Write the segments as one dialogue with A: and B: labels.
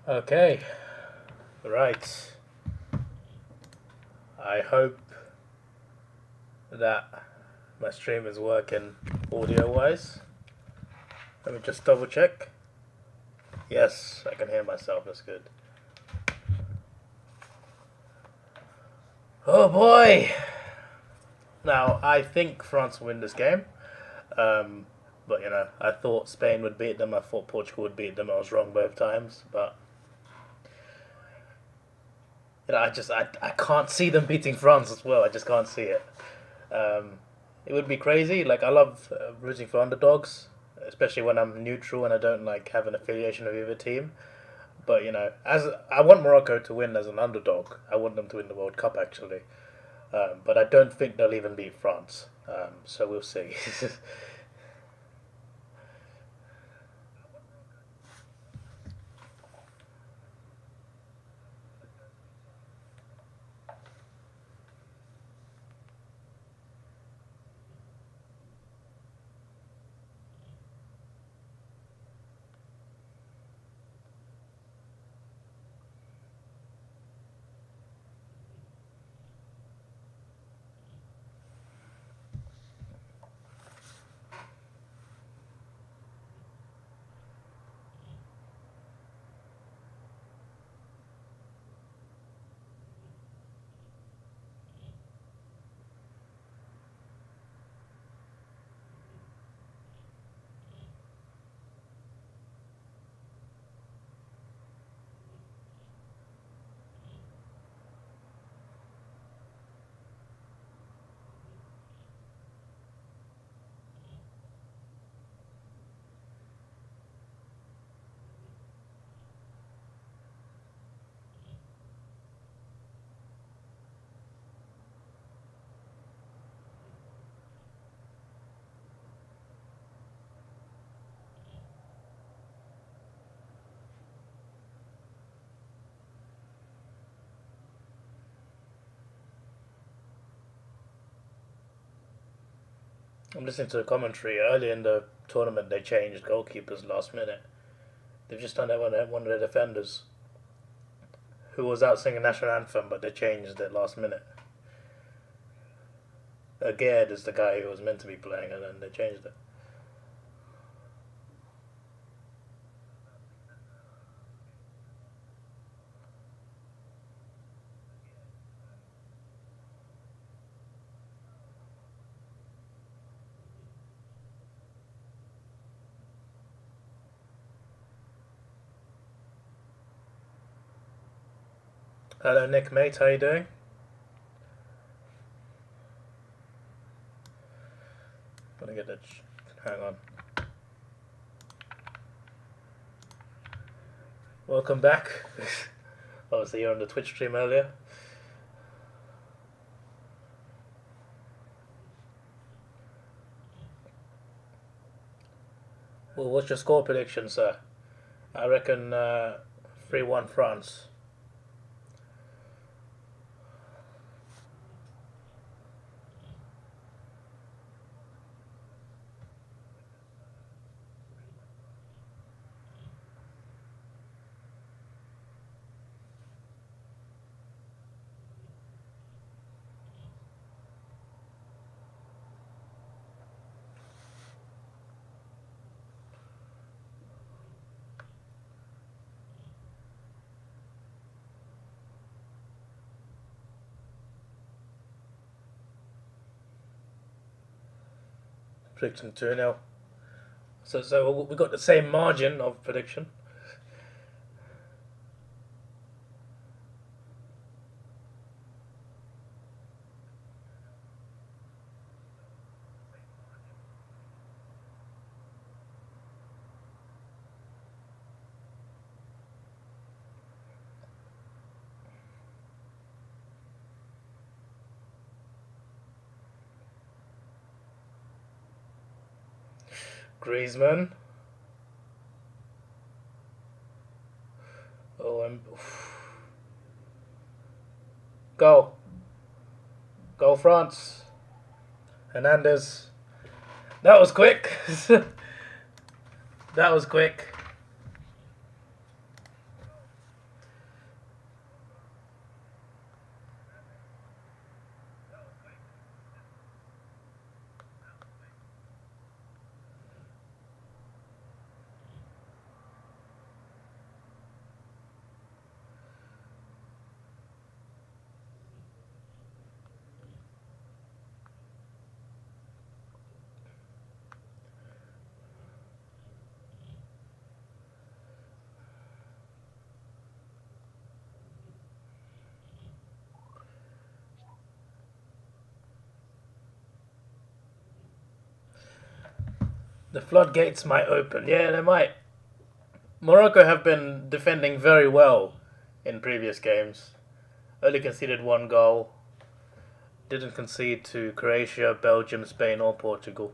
A: Okay, right. I hope that my stream is working audio wise. Let me just double check. Yes, I can hear myself, that's good. Oh boy! Now, I think France will win this game. But you know, I thought Spain would beat them, I thought Portugal would beat them. I was wrong both times, but you know, I can't see them beating France as well. I just can't see it. Um, it would be crazy. Like I love rooting for underdogs, especially when I'm neutral and I don't like have an affiliation with either team. But you know, as I want Morocco to win as an underdog, I want them to win the World Cup actually. But I don't think they'll even beat France. So we'll see. I'm listening to the commentary. Early in the tournament, they changed goalkeepers last minute. They've just done that one of their defenders who was out singing national anthem, but they changed it last minute. Gerd is the guy who was meant to be playing, and then they changed it. Hello, Nick, mate. How you doing? Gonna get that. Hang on. Welcome back. Obviously, you're on the Twitch stream earlier. Well, what's your score prediction, sir? I reckon 3-1 France. Predicting 2-0. So we got the same margin of prediction. Griezmann. Oh, go. Go France. Hernandez. That was quick. That was quick. The floodgates might open. Yeah, they might. Morocco have been defending very well in previous games. Only conceded one goal. Didn't concede to Croatia, Belgium, Spain, or Portugal.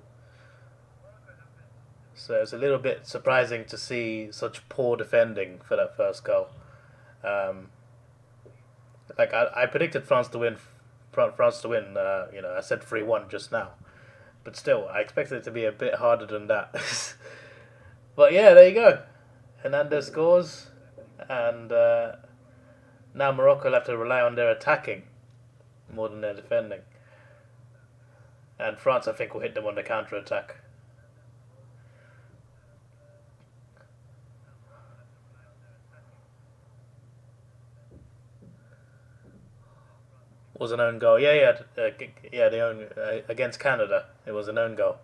A: So it's a little bit surprising to see such poor defending for that first goal. Um, I predicted France to win. France to win. I said 3-1 just now, but still, I expected it to be a bit harder than that. But yeah, there you go. Hernandez scores, and now Morocco will have to rely on their attacking more than their defending. And France, I think, will hit them on the counter attack. Was an own goal. Yeah. The own against Canada. It was an own goal.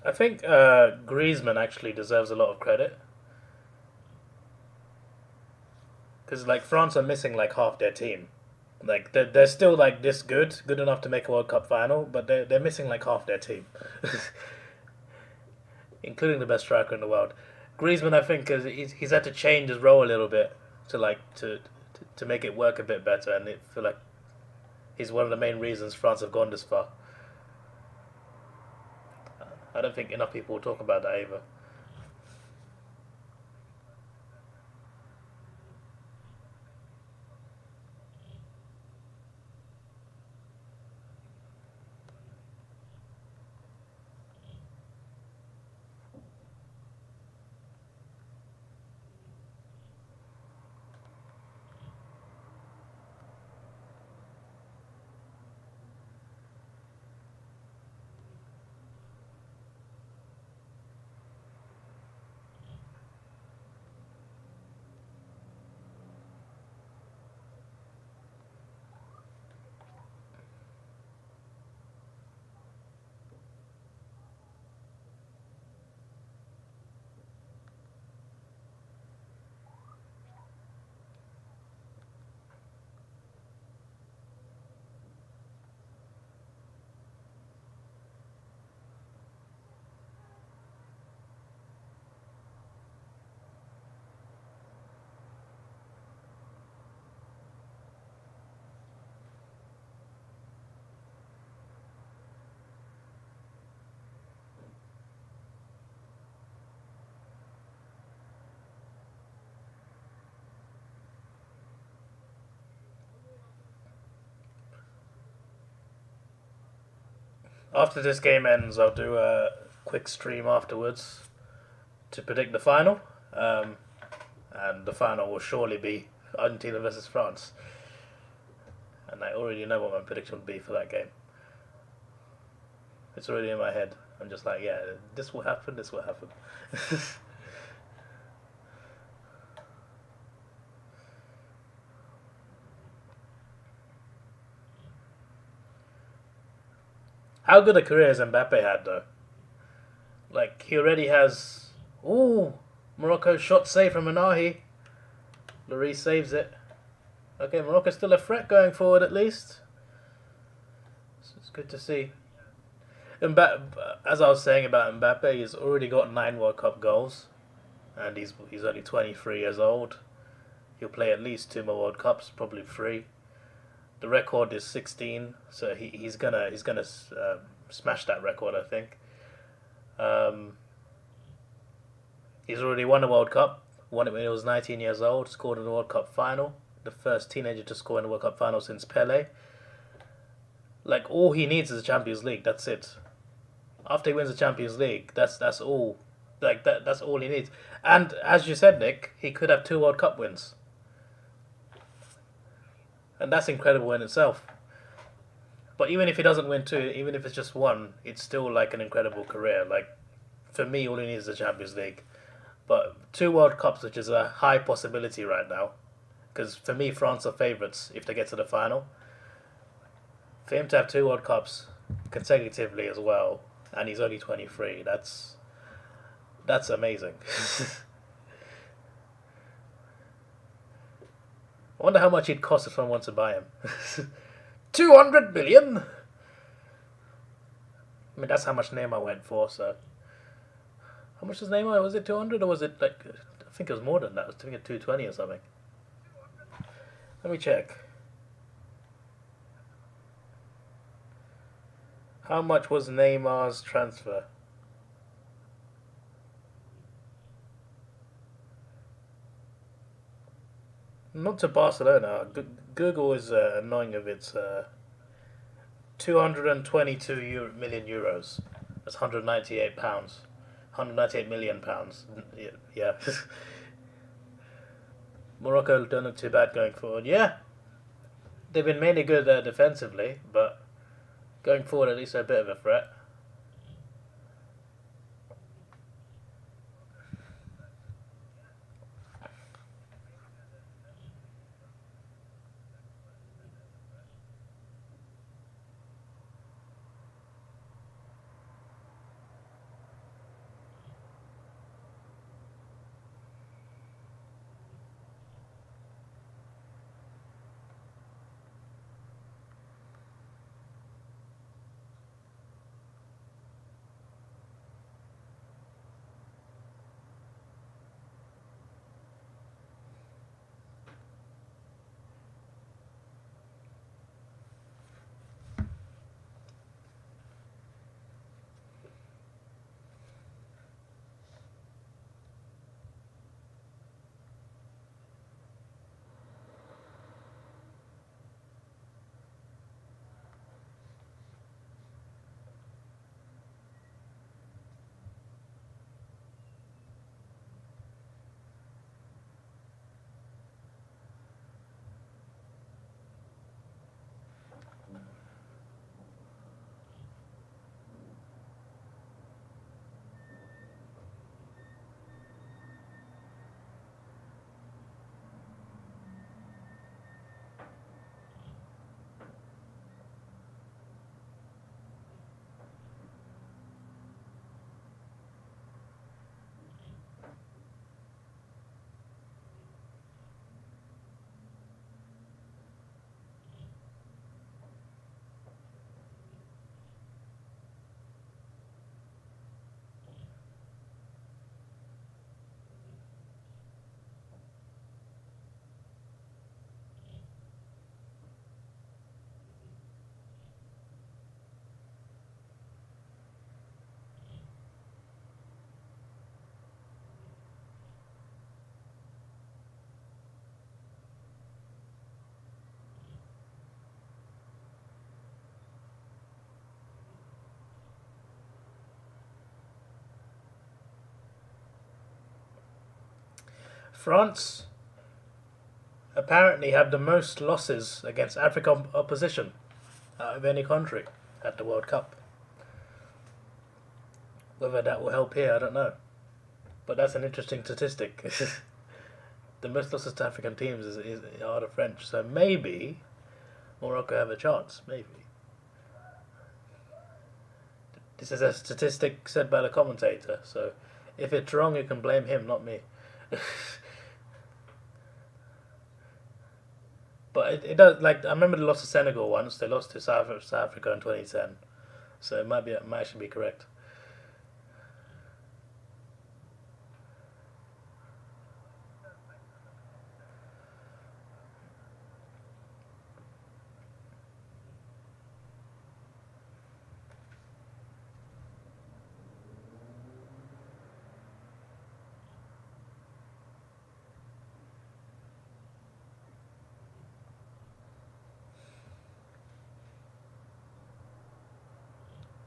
A: I think Griezmann actually deserves a lot of credit because like France are missing like half their team. Like they're still like this good enough to make a World Cup final, but they're missing like half their team, including the best striker in the world. Griezmann, I think, is he's had to change his role a little bit to make it work a bit better, and I feel like he's one of the main reasons France have gone this far. I don't think enough people will talk about that either. After this game ends, I'll do a quick stream afterwards to predict the final. And the final will surely be Argentina versus France. And I already know what my prediction would be for that game. It's already in my head. I'm just like, yeah, this will happen, this will happen. How good a career has Mbappe had, though? Like, he already has... Ooh! Morocco's shot saved from Anahi. Lloris saves it. Okay, Morocco's still a threat going forward, at least. So it's good to see. As I was saying about Mbappe, he's already got 9 World Cup goals. And he's only 23 years old. He'll play at least 2 more World Cups, probably 3. The record is 16, so he's gonna smash that record, I think. He's already won a World Cup. Won it when he was 19 years old. Scored in the World Cup final. The first teenager to score in the World Cup final since Pele. Like, all he needs is a Champions League. That's it. After he wins the Champions League, that's all. Like that's all he needs. And as you said, Nick, he could have 2 World Cup wins. And that's incredible in itself. But even if he doesn't win two, even if it's just one, it's still like an incredible career. Like for me, all he needs is the Champions League. But two World Cups, which is a high possibility right now, because for me, France are favourites if they get to the final. For him to have two World Cups consecutively as well, and he's only 23, that's amazing. I wonder how much he'd cost if someone wants to buy him. 200 million? I mean, that's how much Neymar went for, so. How much was Neymar? Was it 200 or was it like. I think it was more than that. I was thinking 220 or something. Let me check. How much was Neymar's transfer? Not to Barcelona. Google is annoying of its 222 million euros. That's 198 pounds. 198 million pounds. Yeah. Morocco don't look too bad going forward. Yeah. They've been mainly good defensively, but going forward at least they're a bit of a threat. France apparently have the most losses against African opposition out of any country at the World Cup. Whether that will help here, I don't know. But that's an interesting statistic. The most losses to African teams are the French, so maybe Morocco have a chance. Maybe. This is a statistic said by the commentator, so if it's wrong, you can blame him, not me. But it does, like, I remember they lost to Senegal once. They lost to South Africa in 2010, so it might actually be correct.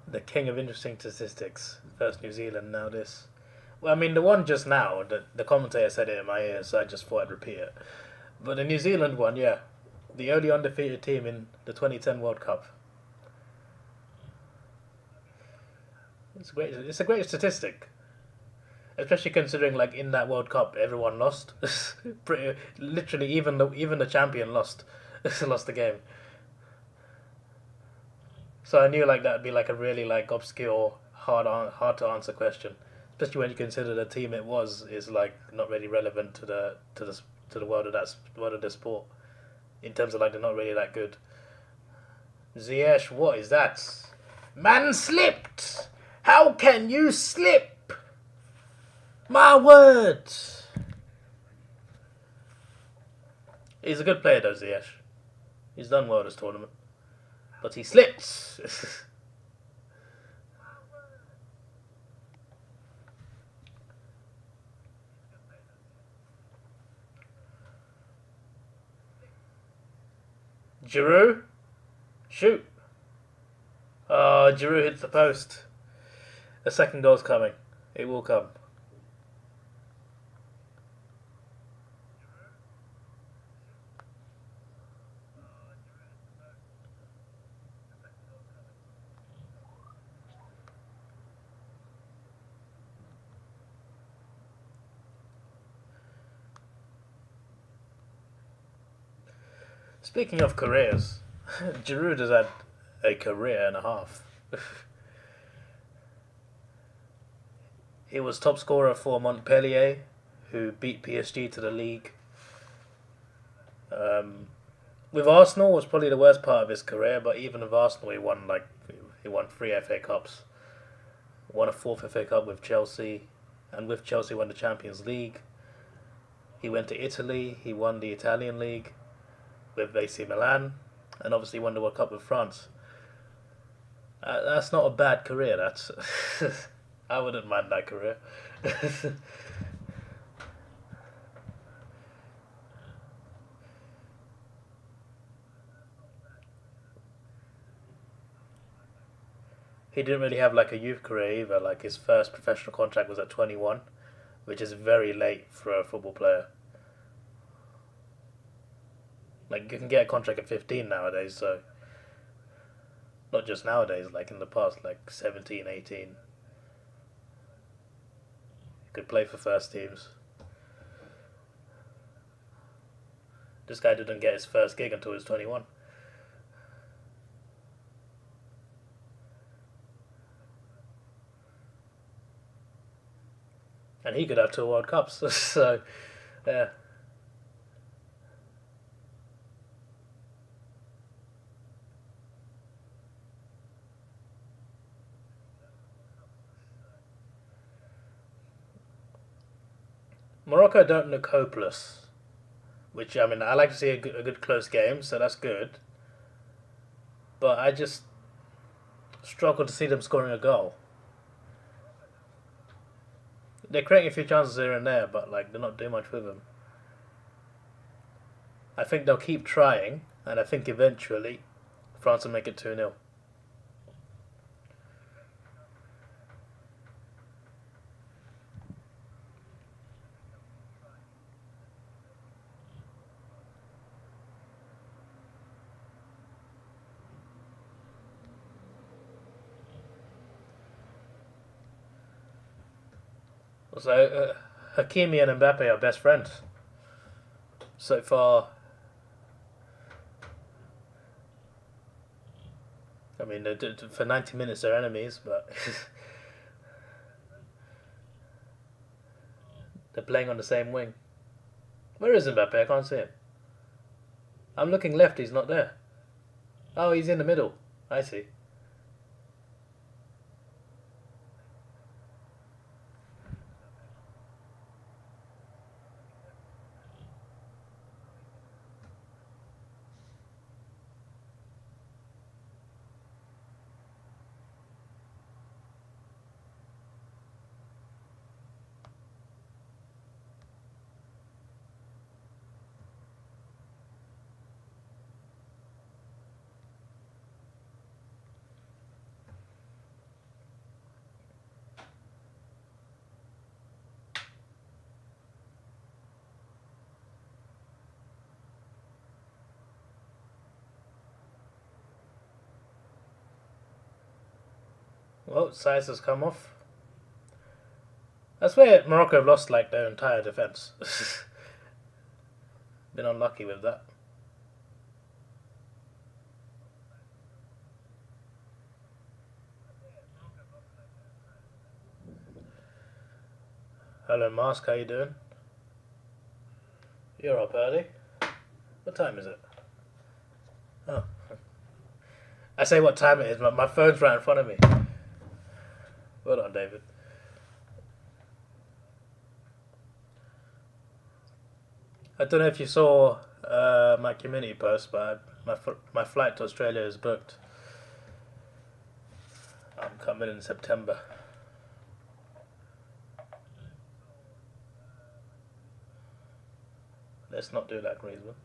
A: The king of interesting statistics. First New Zealand, now this. Well, I mean, the one just now, the commentator said it in my ear, so I just thought I'd repeat it. But the New Zealand one, yeah. The only undefeated team in the 2010 World Cup. It's great. It's a great statistic, especially considering like in that World Cup everyone lost. Literally, even the champion lost. Lost the game. So I knew like that'd be like a really like obscure, hard to answer question, especially when you consider the team it was is like not really relevant to the world of world of the sport in terms of like they're not really that good. Ziyech, what is that? Man slipped. How can you slip? My word. He's a good player though, Ziyech. He's done well this tournament. But he slipped. Giroud? Shoot. Oh, Giroud hits the post. The second goal's coming. It will come. Speaking of careers, Giroud has had a career and a half. He was top scorer for Montpellier, who beat PSG to the league. With Arsenal was probably the worst part of his career, but even with Arsenal, he won 3 FA Cups, won a 4th FA Cup with Chelsea, and with Chelsea won the Champions League. He went to Italy. He won the Italian League with AC Milan, and obviously won the World Cup with France. That's not a bad career. That's I wouldn't mind that career. He didn't really have like a youth career either. Like his first professional contract was at 21, which is very late for a football player. Like you can get a contract at 15 nowadays, so not just nowadays, like in the past, like 17, 18. You could play for first teams. This guy didn't get his first gig until he was 21. And he could have 2 World Cups, so yeah. Morocco don't look hopeless, which I mean I like to see a good close game, so that's good. But I just struggle to see them scoring a goal. They're creating a few chances here and there, but like they're not doing much with them. I think they'll keep trying, and I think eventually France will make it 2-0. So Hakimi and Mbappe are best friends so far. I mean, for 90 minutes they're enemies, but they're playing on the same wing. Where is Mbappe? I can't see him. I'm looking left, he's not there. Oh, he's in the middle. I see. Well, size has come off. That's where Morocco have lost like their entire defense. Been unlucky with that. Hello, Mask. How you doing? You're up early. What time is it? Oh. I say what time it is, but my phone's right in front of me. Well done, David. I don't know if you saw my community post, but my flight to Australia is booked. I'm coming in September. Let's not do that, Griezmann.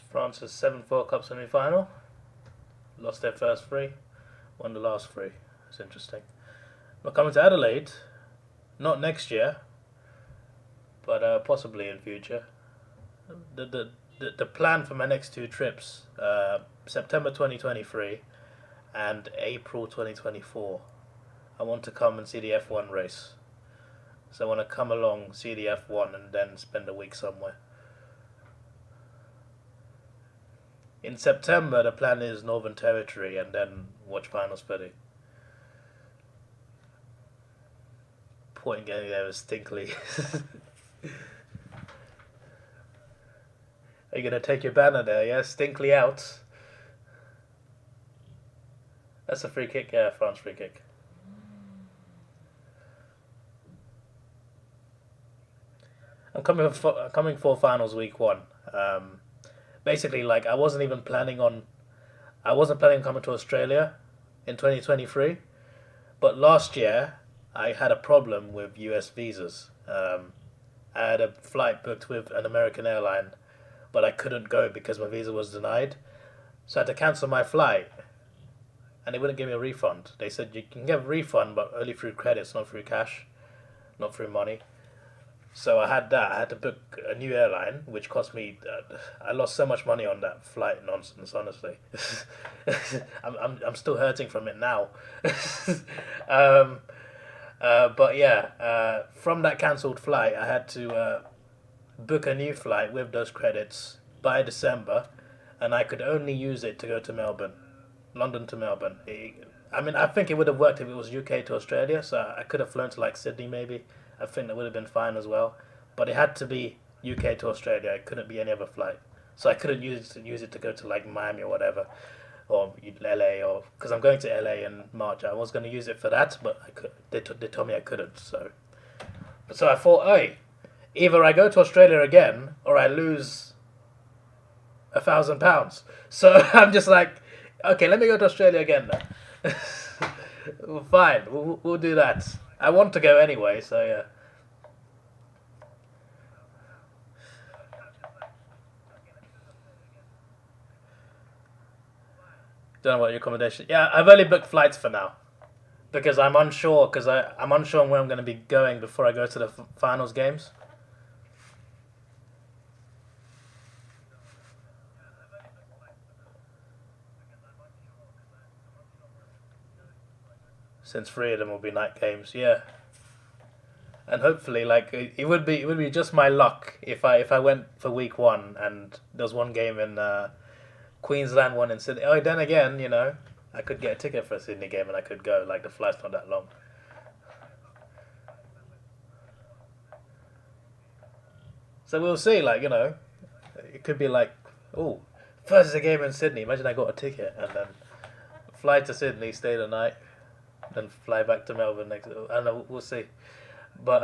A: France's 7-4 Cup semi-final. Lost their first three, won the last three. It's interesting. We're coming to Adelaide, not next year, but possibly in future. The plan for my next two trips, September 2023 and April 2024. I want to come and see the F1 race. So I want to come along, see the F1 and then spend a week somewhere. In September, the plan is Northern Territory and then watch finals footy. Point getting there was Stinkley. Are you going to take your banner there, yeah? Stinkley out. That's a free kick, yeah, France free kick. I'm coming for finals week one. Basically, like I wasn't planning on coming to Australia in 2023, but last year I had a problem with US visas. I had a flight booked with an American airline, but I couldn't go because my visa was denied, so I had to cancel my flight, and they wouldn't give me a refund. They said you can get a refund, but only through credits, not through cash, not through money. So I had that. I had to book a new airline, which cost me. I lost so much money on that flight nonsense. Honestly, I'm still hurting from it now. But yeah, from that cancelled flight, I had to book a new flight with those credits by December, and I could only use it to go to Melbourne, London to Melbourne. I think it would have worked if it was UK to Australia. So I could have flown to like Sydney maybe. I think that would have been fine as well, but it had to be UK to Australia. It couldn't be any other flight, so I couldn't use it to go to like Miami or whatever, or LA, or because I'm going to LA in March. I was going to use it for that, but I could. They told me I couldn't. So I thought, hey, either I go to Australia again or I lose £1,000. So I'm just like, okay, let me go to Australia again then. Well, fine, we'll do that. I want to go anyway, so yeah. Don't know about your accommodation. Yeah, I've only booked flights for now because I'm unsure. I'm unsure where I'm going to be going before I go to the finals games. Since three of them will be night games, yeah. And hopefully, like it would be just my luck if I went for week one and there's one game in Queensland, one in Sydney. Oh, then again, I could get a ticket for a Sydney game and I could go. Like the flight's not that long. So we'll see. Like it could be like, oh, first is a game in Sydney. Imagine I got a ticket and then fly to Sydney, stay the night, then fly back to Melbourne next. I don't know. We'll see. But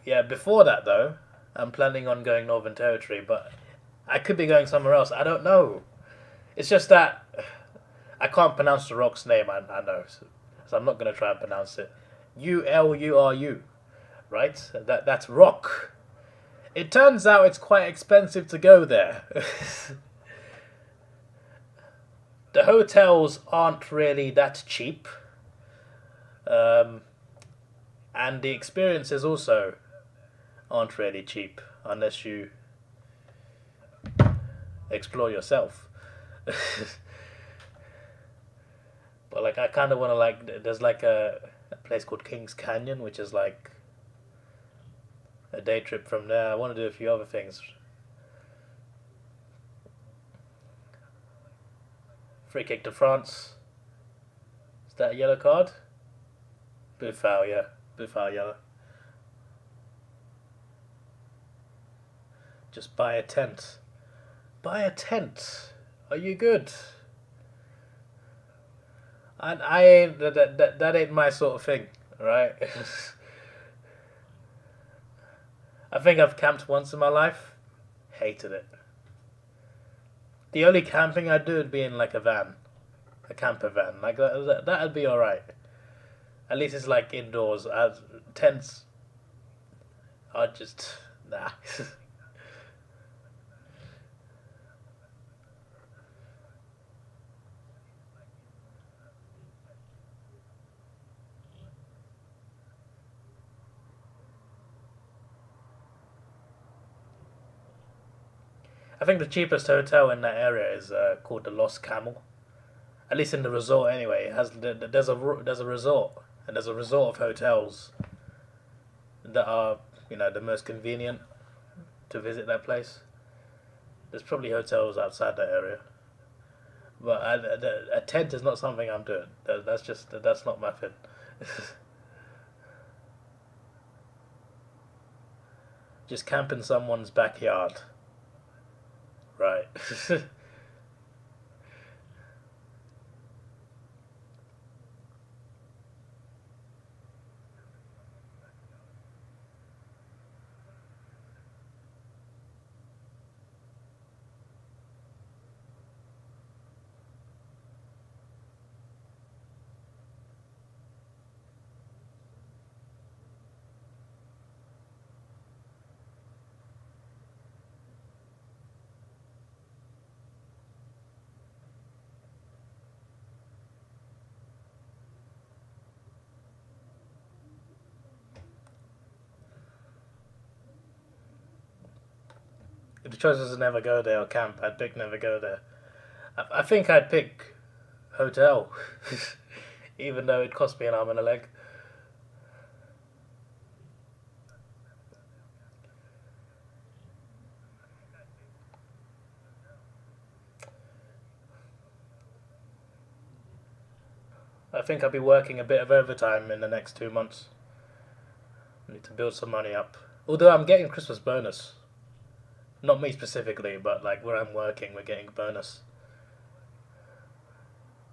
A: yeah, before that though, I'm planning on going Northern Territory, but I could be going somewhere else. I don't know. It's just that I can't pronounce the rock's name. I know. so I'm not going to try and pronounce it. Uluru, right? That's rock. It turns out it's quite expensive to go there. The hotels aren't really that cheap. And the experiences also aren't really cheap unless you explore yourself. But like, I kind of want to like. There's like a place called Kings Canyon, which is like a day trip from there. I want to do a few other things. Free kick to France. Is that a yellow card? Blue foul, yeah. Blue foul, yellow. Just buy a tent. Buy a tent. Are you good? I ain't that ain't my sort of thing, right? I think I've camped once in my life. Hated it. The only camping I'd do would be in like a van, a camper van. Like that'd be all right. At least it's like indoors. Tents are just nah. I think the cheapest hotel in that area is called the Lost Camel. At least in the resort, anyway. It has there's a resort, and there's a resort of hotels that are the most convenient to visit that place. There's probably hotels outside that area, but a tent is not something I'm doing. That's not my thing. Just camp in someone's backyard, right? If the choice was to never go there or camp, I'd pick never go there. I think I'd pick hotel, even though it cost me an arm and a leg. I think I'll be working a bit of overtime in the next 2 months. I need to build some money up. Although I'm getting Christmas bonus. Not me specifically, but like where I'm working, we're getting a bonus.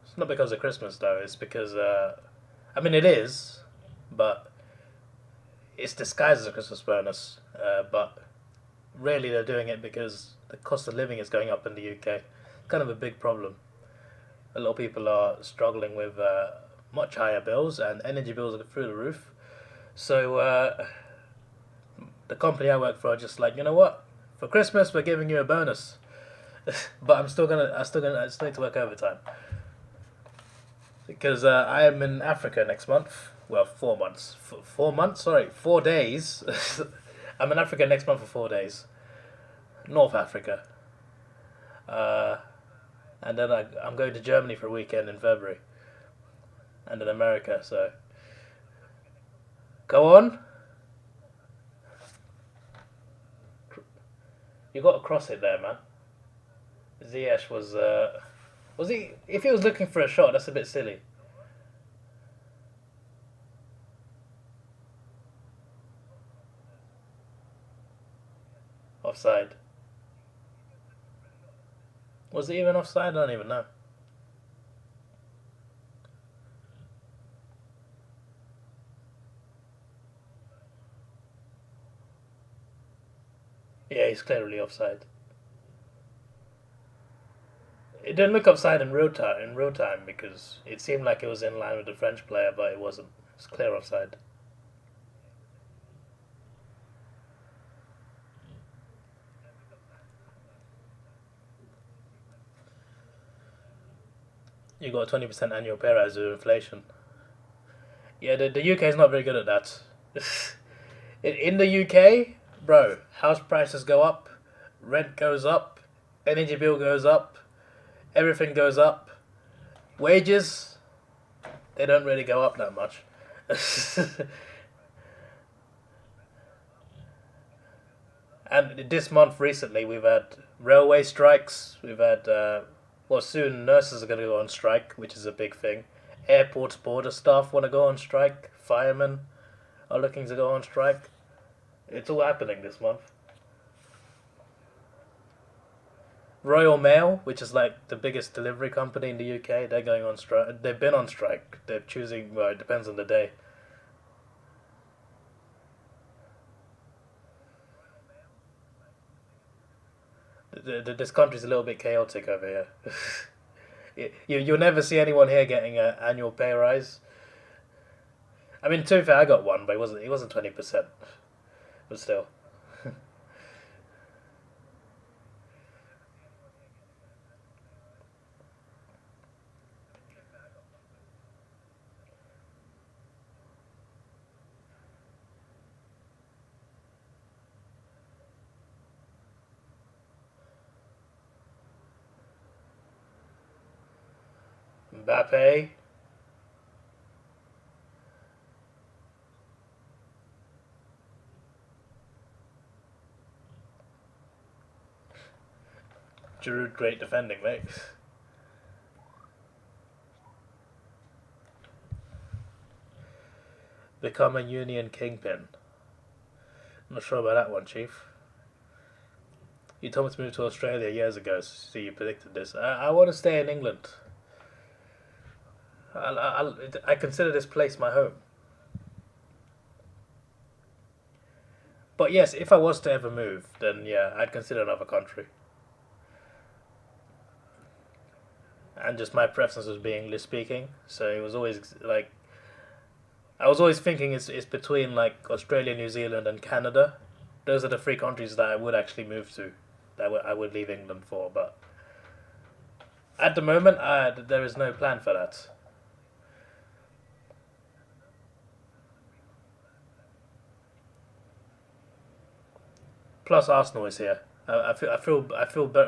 A: It's not because of Christmas though. It's because I mean it is, but it's disguised as a Christmas bonus. But really they're doing it because the cost of living is going up in the UK. It's kind of a big problem. A lot of people are struggling with much higher bills, and energy bills are through the roof. So the company I work for are just like, you know what? For Christmas, we're giving you a bonus, but I still need to work overtime because I am in Africa next month. Well, 4 months, 4 months. Sorry, 4 days. I'm in Africa next month for 4 days. North Africa, uh, and then I'm going to Germany for a weekend in February, and then America. So go on. You got to cross it there, man. Ziyech was he? If he was looking for a shot, that's a bit silly. Offside. Was it even offside? I don't even know. Yeah, he's clearly offside. It didn't look offside in real time. Because it seemed like it was in line with the French player, but it wasn't. It's clear offside. You got a 20% annual pay rise with inflation. Yeah, the UK is not very good at that. In the UK, bro, house prices go up, rent goes up, energy bill goes up, everything goes up. Wages, they don't really go up that much. And this month recently, we've had railway strikes. We've had, well, soon nurses are going to go on strike, which is a big thing. Airports, border staff want to go on strike. Firemen are looking to go on strike. It's all happening this month. Royal Mail, which is like the biggest delivery company in the UK, they're going on strike. They've been on strike. They're choosing, well, it depends on the day. This country's a little bit chaotic over here. You'll never see anyone here getting an annual pay rise. I mean, to be fair, I got one, but it wasn't 20%. But still. Mbappe. Giroud, great defending, mate. Become a union kingpin. I'm not sure about that one, Chief. You told me to move to Australia years ago, so you predicted this. I want to stay in England. I consider this place my home. But yes, if I was to ever move, then yeah, I'd consider another country. And just my preference was being English speaking, so it was always like I was always thinking it's between like Australia, New Zealand, and Canada. Those are the three countries that I would actually move to. That I would leave England for, but at the moment, there is no plan for that. Plus, Arsenal is here. I feel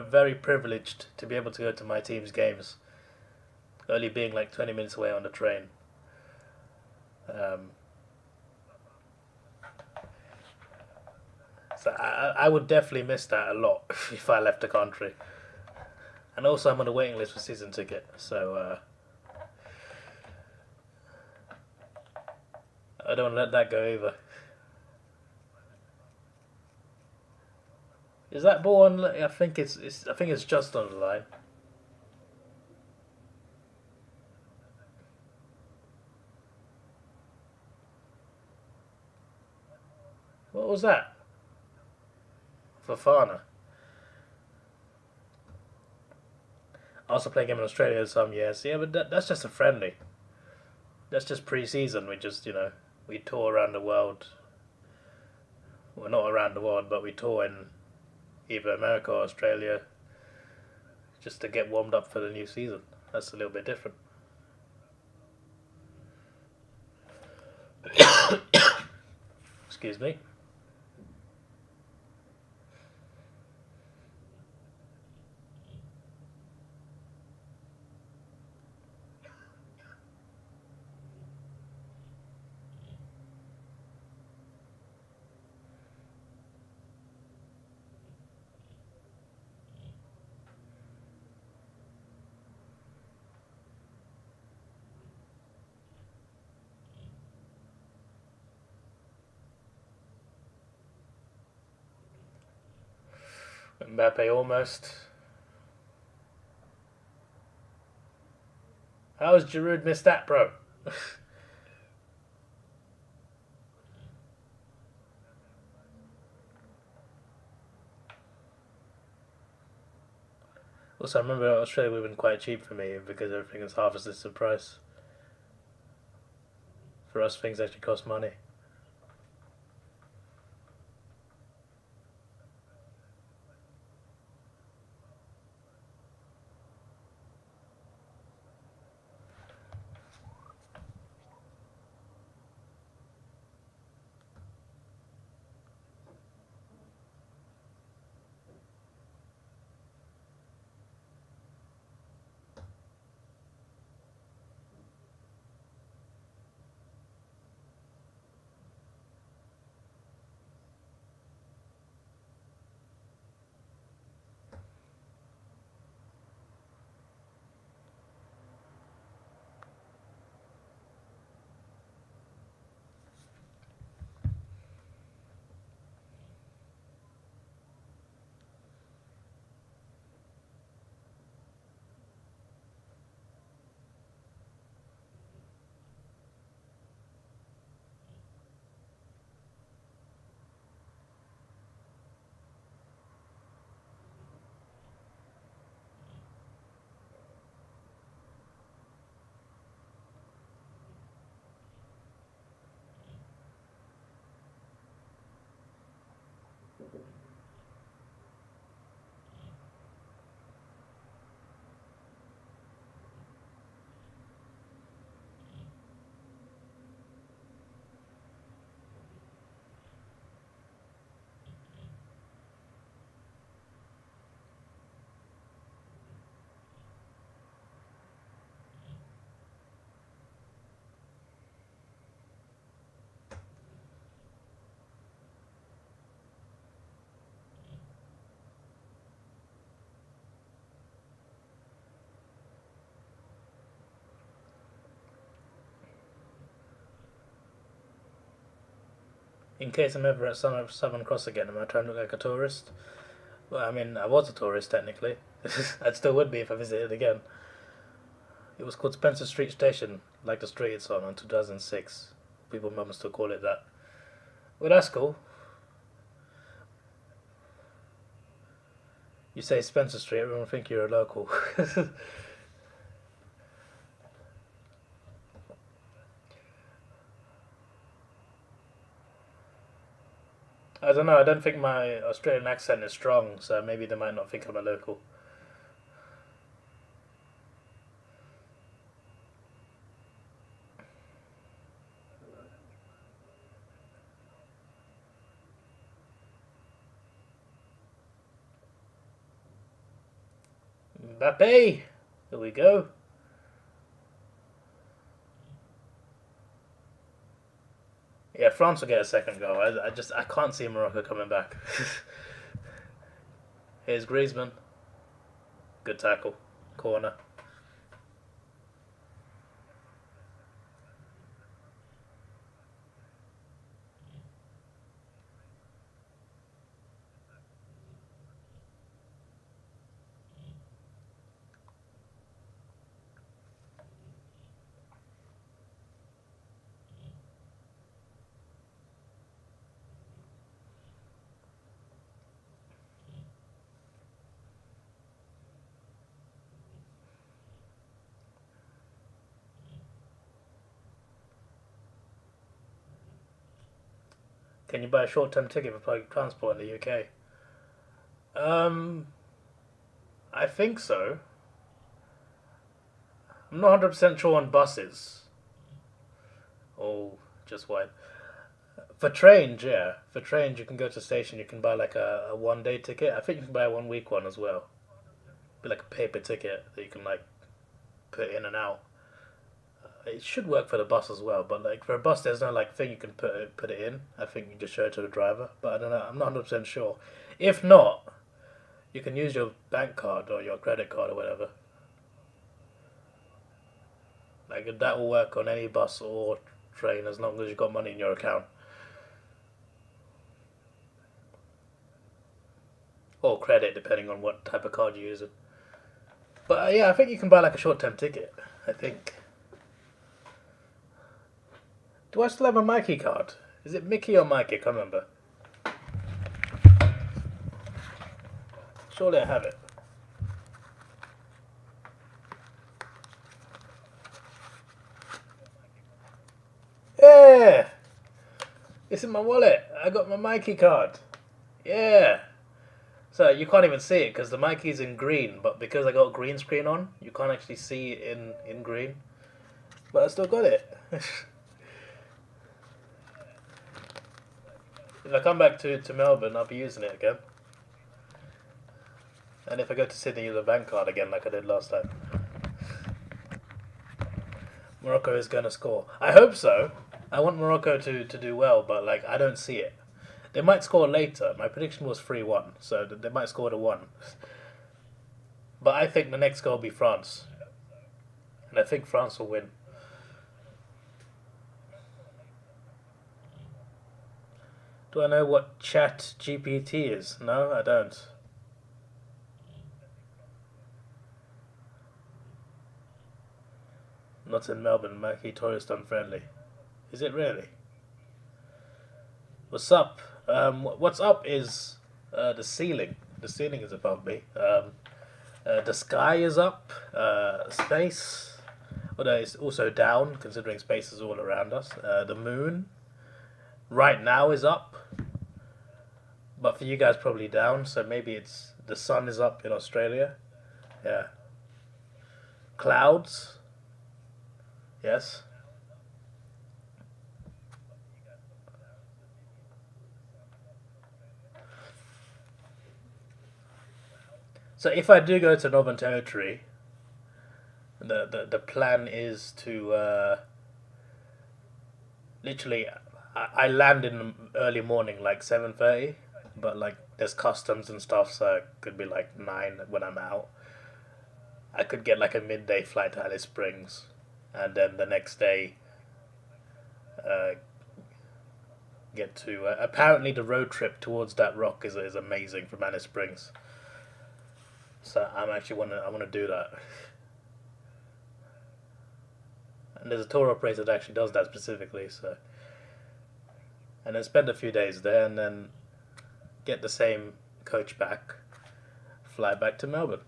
A: very privileged to be able to go to my team's games, only being like 20 minutes away on the train. Um, so I would definitely miss that a lot if I left the country. And also, I'm on the waiting list for season ticket, so I don't let that go either. Is that ball on? I think it's just on the line. What was that? Fafana. I also played a game in Australia some years. Yeah, but that's just a friendly. That's just pre-season. We tour around the world. Well, not around the world, but we tour in either America or Australia just to get warmed up for the new season. That's a little bit different. Excuse me. Mbappe almost. How has Giroud missed that, bro? Also, I remember Australia would have been quite cheap for me because everything is half as the price. For us, things actually cost money. In case I'm ever at Southern Cross again, am I trying to look like a tourist? Well, I mean, I was a tourist technically. I still would be if I visited again. It was called Spencer Street Station, like the street it's on, in 2006. People must still call it that. Well, that's cool. You say Spencer Street, everyone will think you're a local. I don't know, I don't think my Australian accent is strong, so maybe they might not think I'm a local. Mbappe! Here we go. Yeah, France will get a second goal. I can't see Morocco coming back. Here's Griezmann. Good tackle. Corner. Can you buy a short-term ticket for public transport in the UK? Um, I think so. I'm not 100% sure on buses. Oh, just wait. For trains, yeah. For trains, you can go to the station. You can buy like a 1 day ticket. I think you can buy a 1 week one as well. Be like a paper ticket that you can like put in and out. It should work for the bus as well, but like for a bus, there's no like thing you can put it in. I think you just show it to the driver, but I don't know. I'm not 100% sure. If not, you can use your bank card or your credit card or whatever. Like that will work on any bus or train as long as you've got money in your account or credit, depending on what type of card you're using. But yeah, I think you can buy like a short-term ticket. I think. Do I still have a Mikey card? Is it Mickey or Mikey? I can't remember. Surely I have it. It's in my wallet. I got my Mikey card. Yeah. So you can't even see it because the Mikey's in green, but because I got green screen on, you can't actually see it in green. But I still got it. If I come back to Melbourne, I'll be using it again. And if I go to Sydney, use a bank card again like I did last time. Morocco is going to score. I hope so. I want Morocco to do well, but like I don't see it. They might score later. My prediction was 3-1, so they might score to 1. But I think the next goal will be France. And I think France will win. Do I know what Chat GPT is? No, I don't. Not in Melbourne, Mackie tourist unfriendly. Is it really? What's up? What's up is the ceiling. The ceiling is above me. The sky is up. Space. Although it's also down, considering space is all around us. The moon, right now, is up. But for you guys, probably down. So maybe it's the sun is up in Australia. Yeah. Clouds. Yes. So if I do go to Northern Territory, the plan is to literally I land in early morning like 7:30, but like there's customs and stuff, so it could be like 9 when I'm out. I could get like a midday flight to Alice Springs, and then the next day get to apparently the road trip towards that rock is amazing from Alice Springs. So I want to do that. And there's a tour operator that actually does that specifically, so and then spend a few days there and then get the same coach back, fly back to Melbourne.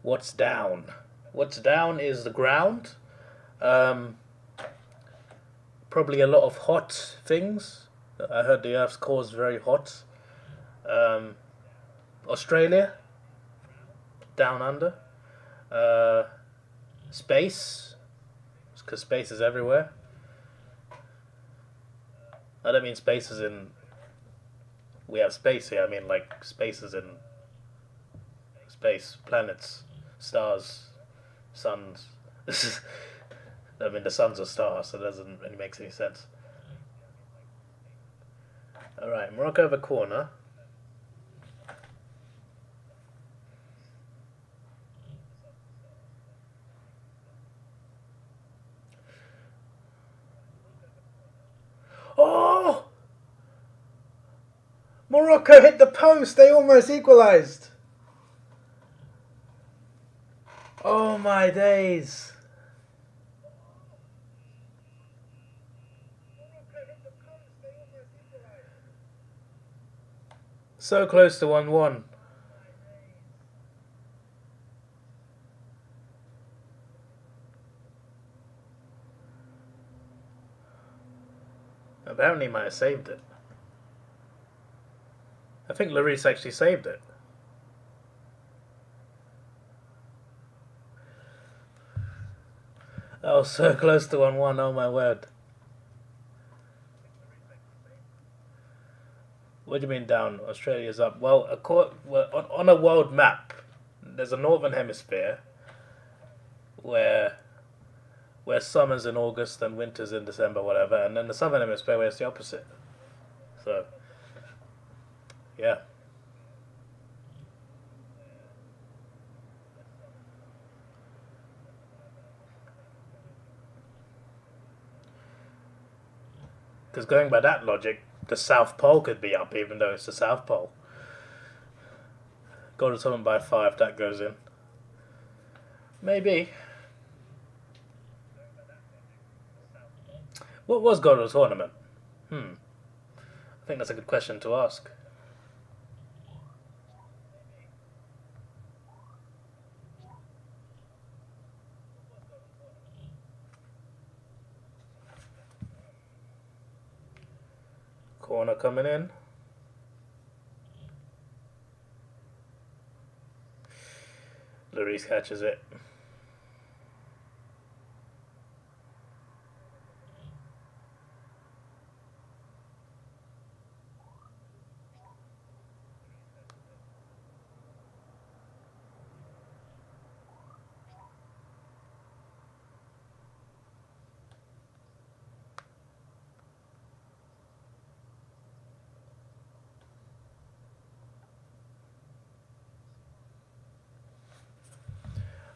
A: What's down? What's down is the ground. Probably a lot of hot things. I heard the Earth's core is very hot. Australia, down under. Space, because space is everywhere. I don't mean space as in we have space here. I mean like spaces in space, planets, stars, suns. I mean the sun's a star, so it doesn't really make any sense. Alright, Morocco over corner. Oh! Morocco hit the post. They almost equalised. Oh my days. So close to 1-1. Apparently he might have saved it. I think Lloris actually saved it. Oh, so close to 1-1, oh my word. What do you mean down? Australia's up. Well, on a world map, there's a northern hemisphere where summer's in August and winter's in December, whatever, and then the southern hemisphere where it's the opposite. So, yeah. Because going by that logic, the South Pole could be up even though it's the South Pole. Go to someone by 5, that goes in. Maybe. What was God of the tournament? I think that's a good question to ask. Corner coming in. Lloris catches it.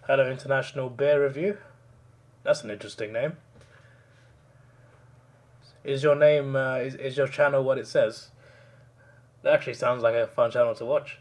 A: Hello International Beer Review. That's an interesting name. Is your name, is your channel what it says? That actually sounds like a fun channel to watch.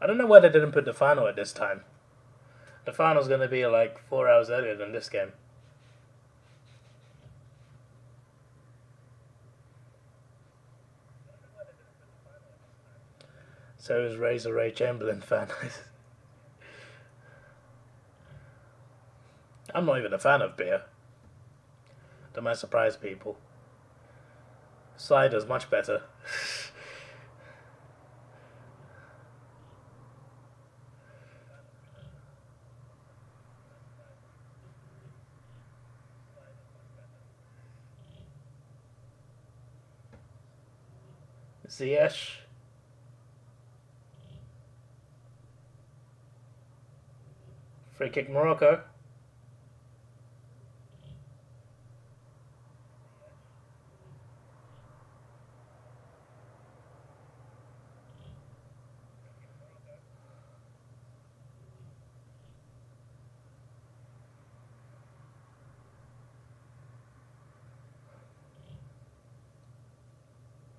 A: I don't know why they didn't put the final at this time. The final's going to be like 4 hours earlier than this game. So is Razor Ray Chamberlain fan. I'm not even a fan of beer. That might surprise people. Cider's much better. Ziyech. Free kick Morocco.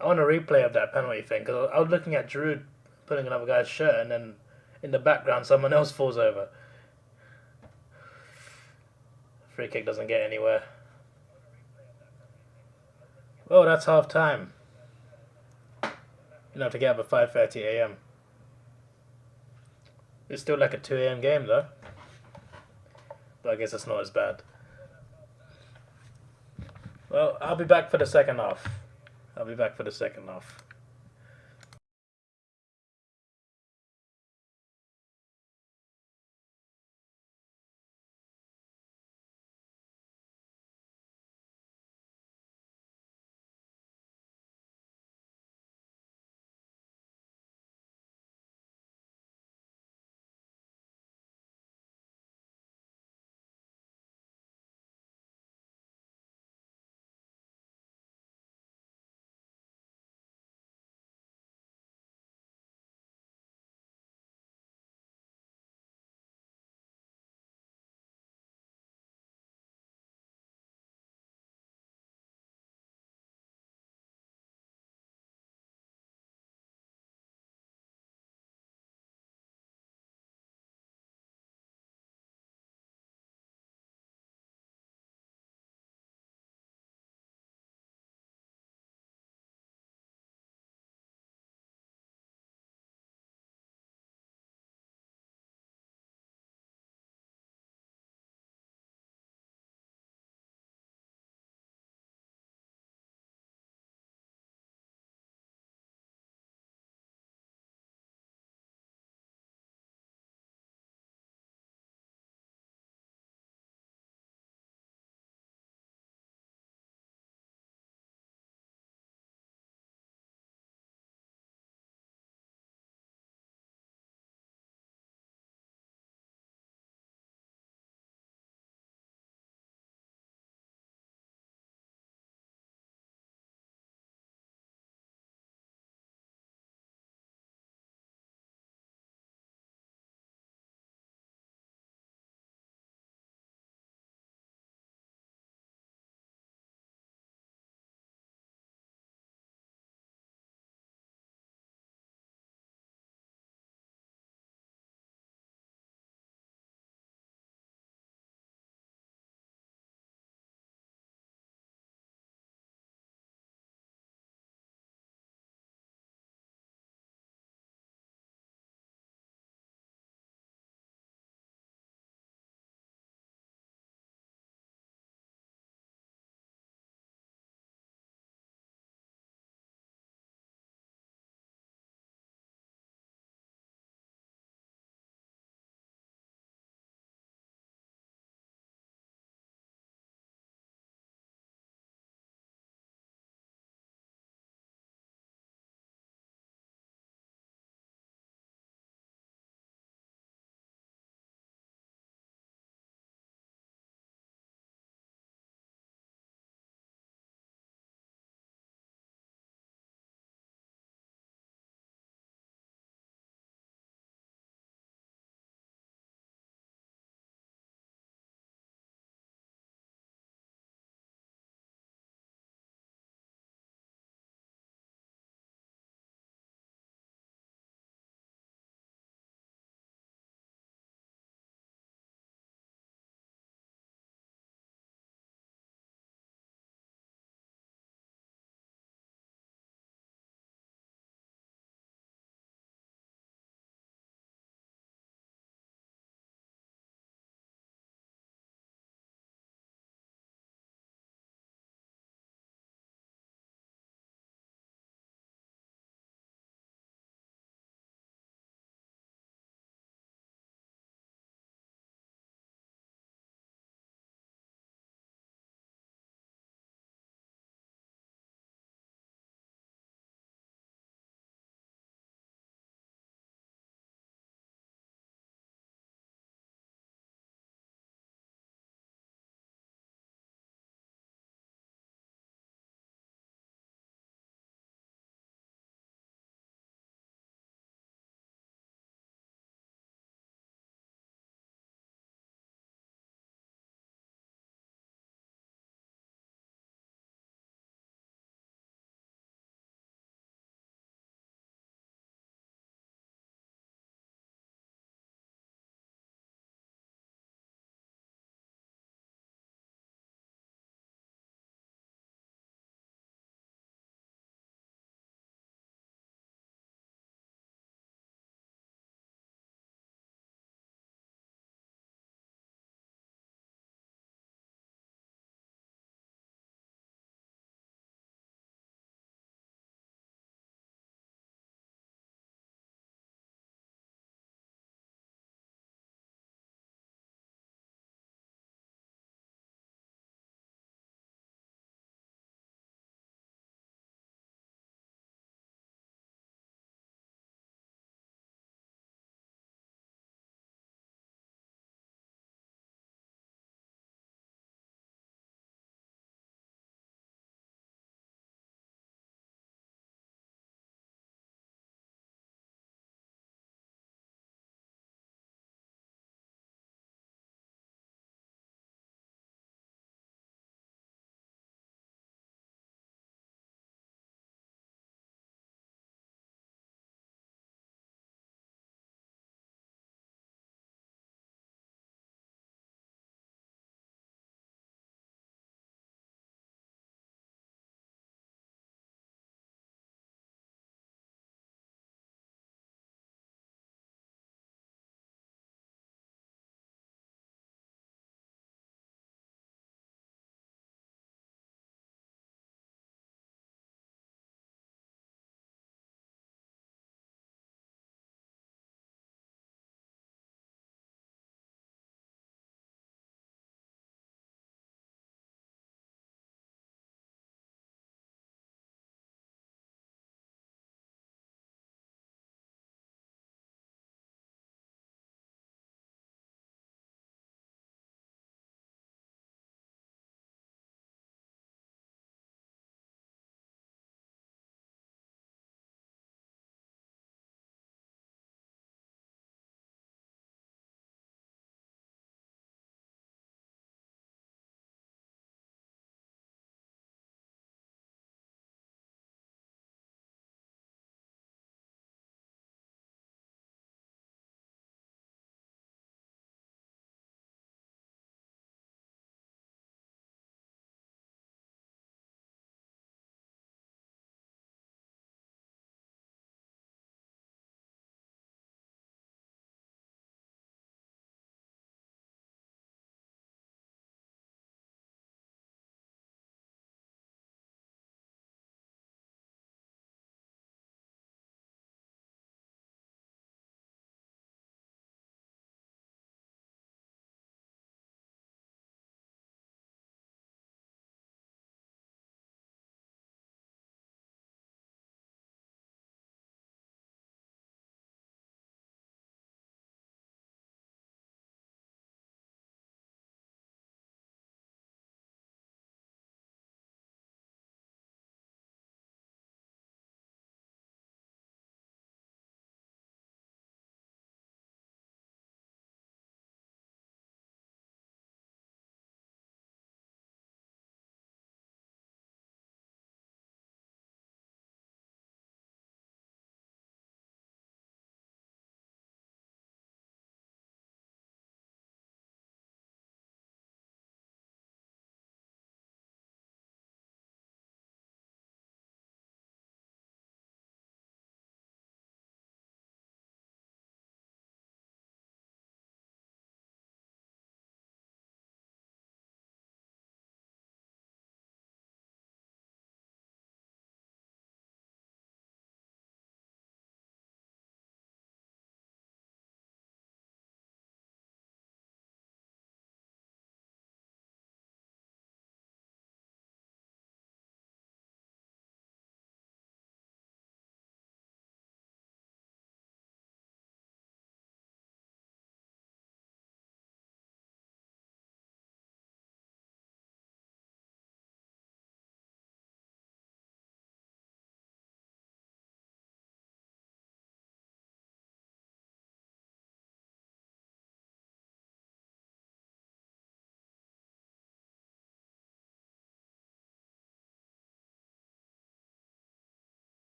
A: I want a replay of that penalty thing because I was looking at Giroud pulling another guy's shirt and then in the background someone else falls over. Free kick doesn't get anywhere. Oh, that's half time. You don't have to get up at 5:30 a.m. It's still like a 2 a.m. game though. But I guess it's not as bad. Well, I'll be back for the second half. I'll be back for the second half.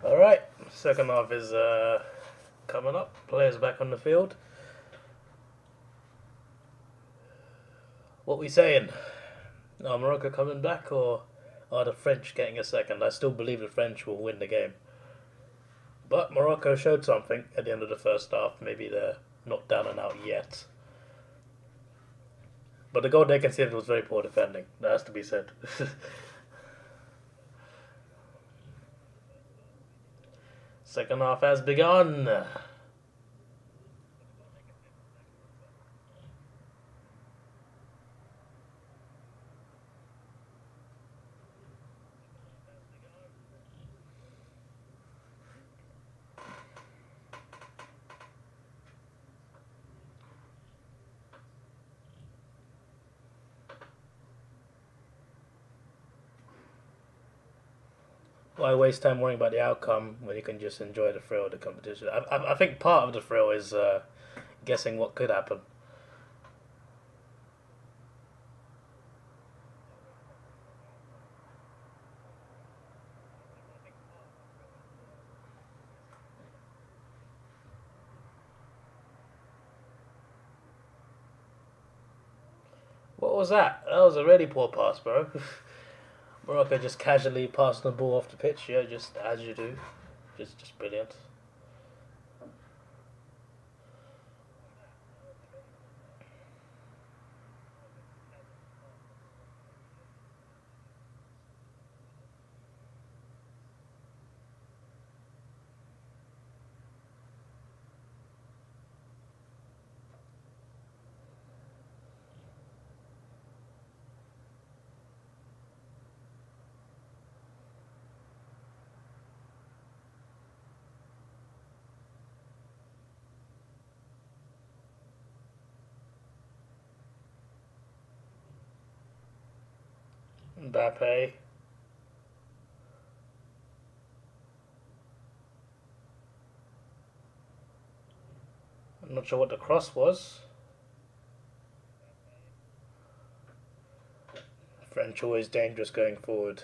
A: All right, second half is coming up. Players back on the field. What we saying? Are Morocco coming back, or are the French getting a second? I still believe the French will win the game. But Morocco showed something at the end of the first half. Maybe they're not down and out yet. But the goal they conceded was very poor defending. That has to be said. Second half has begun. Why waste time worrying about the outcome when you can just enjoy the thrill of the competition? I think part of the thrill is guessing what could happen. What was that? That was a really poor pass, bro. Morocco just casually passing the ball off the pitch, yeah, just as you do. Just brilliant. Mbappe. I'm not sure what the cross was. French always dangerous going forward.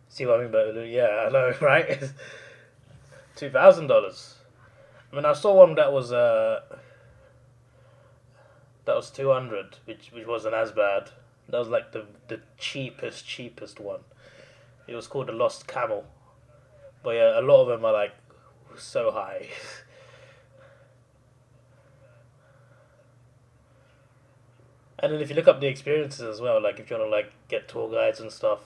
A: See what I mean? But yeah, I know, right? $2,000. I mean, I saw one that was 200, which wasn't as bad. That was like the cheapest one. It was called the Lost Camel. But yeah, a lot of them are like so high. And then if you look up the experiences as well, like if you want to like get tour guides and stuff,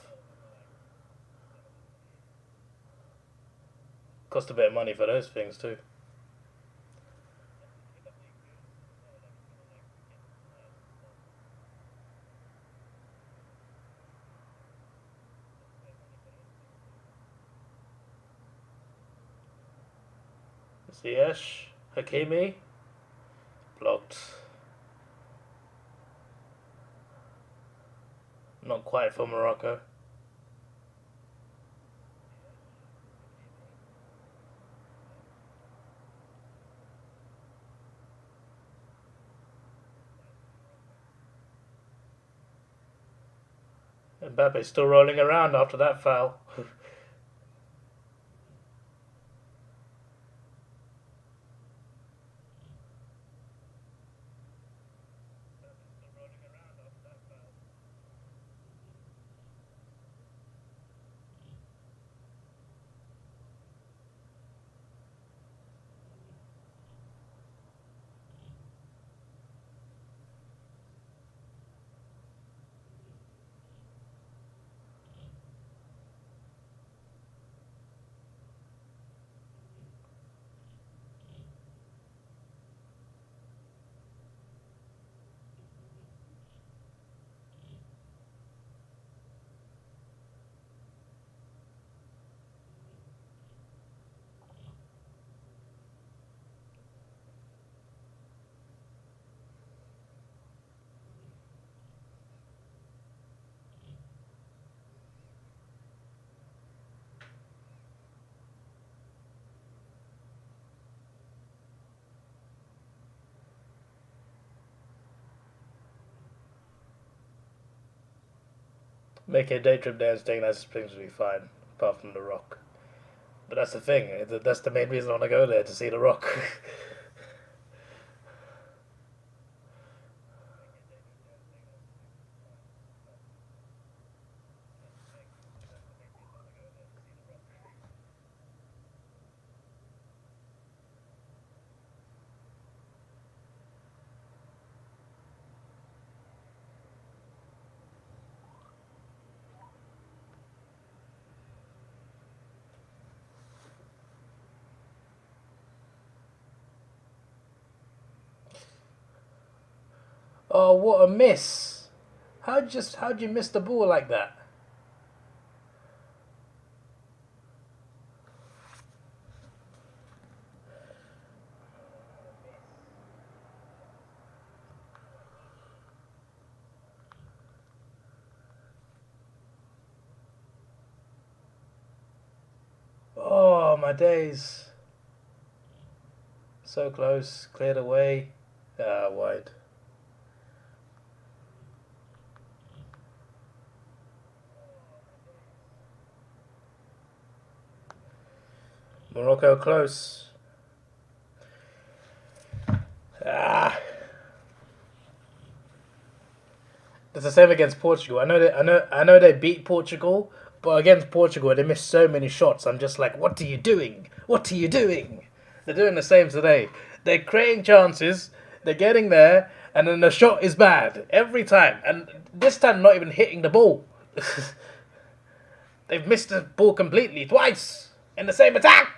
A: cost a bit of money for those things too. Ziyech, Hakimi, blocked. Not quite for Morocco. Mbappe's still rolling around after that foul. Making a day trip there and staying nice springs would be fine, apart from the Rock. But that's the thing. That's the main reason I want to go there, to see the Rock. Oh, what a miss! How'd you miss the ball like that? Oh, my days. So close, cleared away. Ah, wide. Morocco close. Ah, it's the same against Portugal. I know they beat Portugal, but against Portugal they missed so many shots. I'm just like, what are you doing? What are you doing? They're doing the same today. They're creating chances. They're getting there, and then the shot is bad every time. And this time, not even hitting the ball. They've missed the ball completely twice in the same attack.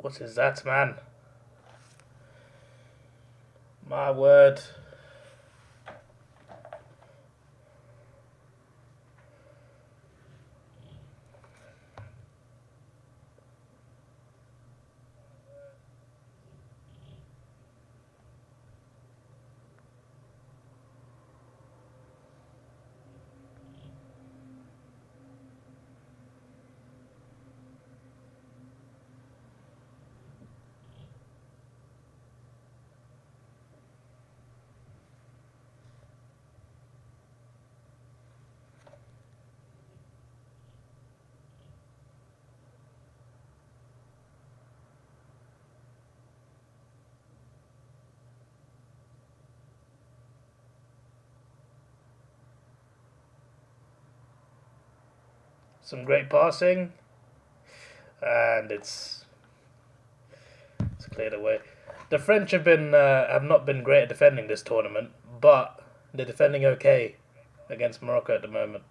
A: What is that, man? My word. Some great passing, and it's cleared away. The French have not been great at defending this tournament, but they're defending okay against Morocco at the moment.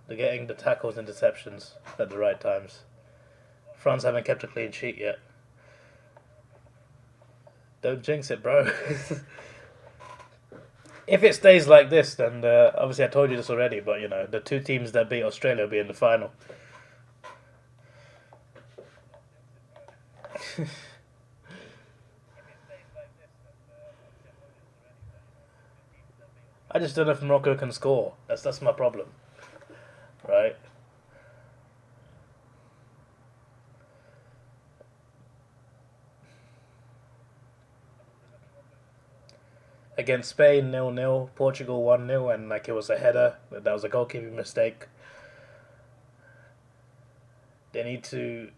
A: They're getting the tackles and interceptions at the right times. France haven't kept a clean sheet yet. Don't jinx it, bro. If it stays like this, then obviously I told you this already, but you know the two teams that beat Australia will be in the final. I just don't know if Morocco can score. That's my problem, right? Against Spain 0-0, Portugal 1-0, and like it was a header. That was a goalkeeping mistake. They need to.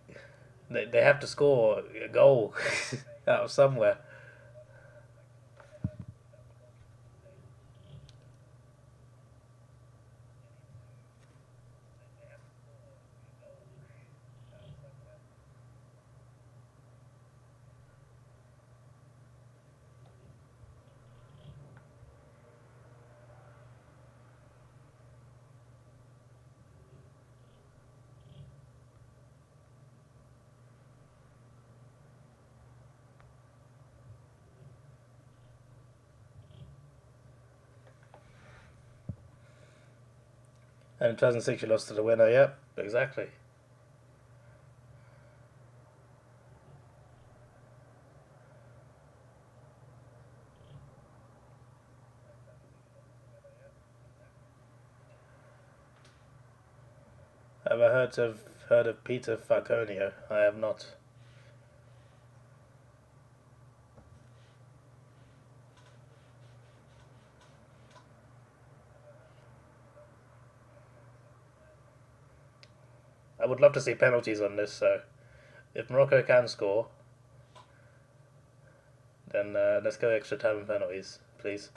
A: They have to score a goal out of somewhere. And in 2006 you lost to the winner, yep, exactly. Have I heard of Peter Falconio? I have not. I would love to see penalties on this, so if Morocco can score, then let's go extra time and penalties, please.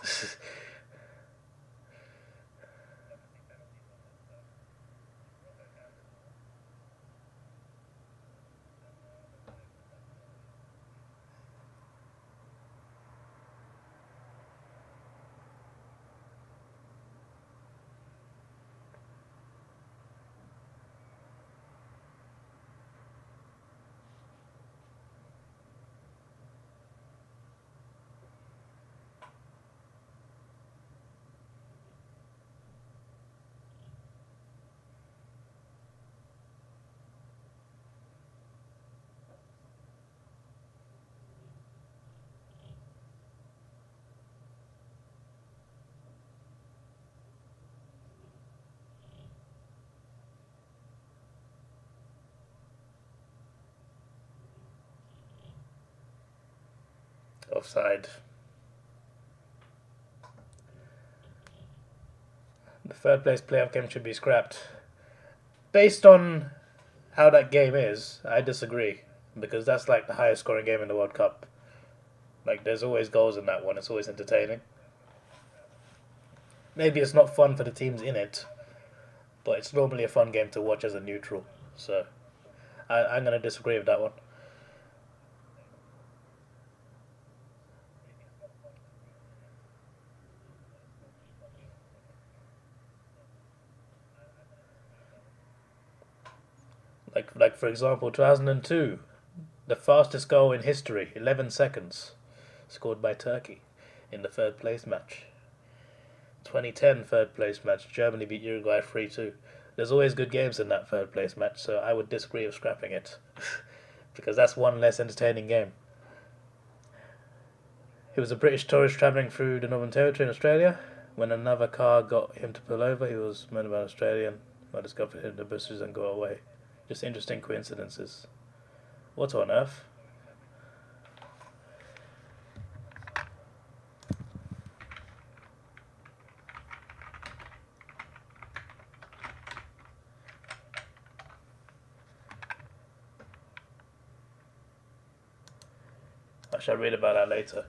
A: Offside. The third place playoff game should be scrapped. Based on how that game is, I disagree. Because that's like the highest scoring game in the World Cup. Like, there's always goals in that one. It's always entertaining. Maybe it's not fun for the teams in it, but it's normally a fun game to watch as a neutral. So, I'm going to disagree with that one. Like for example, 2002, the fastest goal in history, 11 seconds, scored by Turkey in the third place match. 2010 third place match, Germany beat Uruguay 3-2. There's always good games in that third place match, so I would disagree with scrapping it because that's one less entertaining game. He was a British tourist travelling through the Northern Territory in Australia. When another car got him to pull over, he was met by an Australian who discovered him in the bushes and got away. Just interesting coincidences. What on earth? I shall read about that later.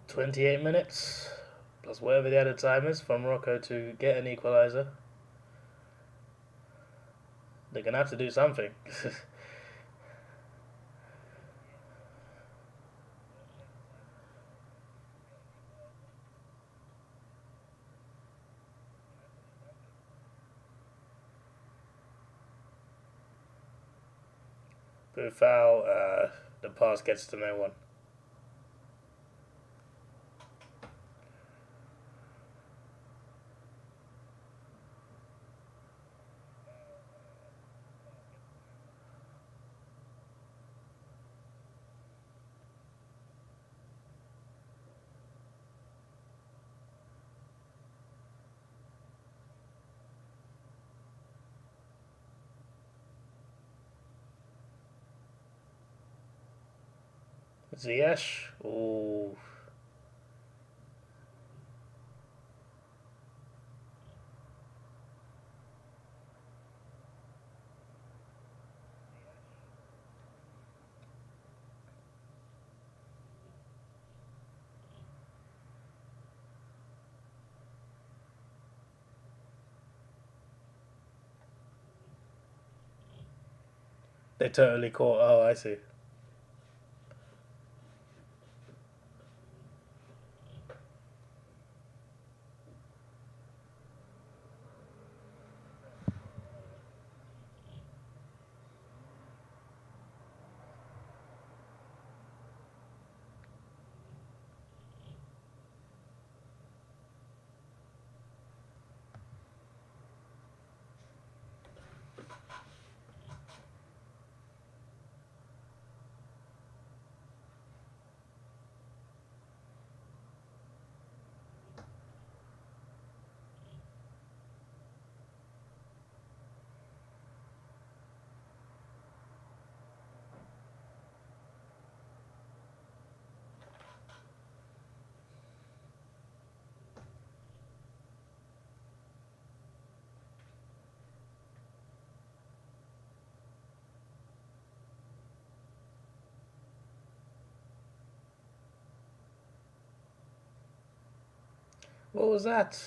A: "28 minutes, plus whatever the added time is for Morocco to get an equaliser. They're going to have to do something." Through foul, the pass gets to no one. Ziyech? Ooh. They totally caught. Oh, I see. What was that?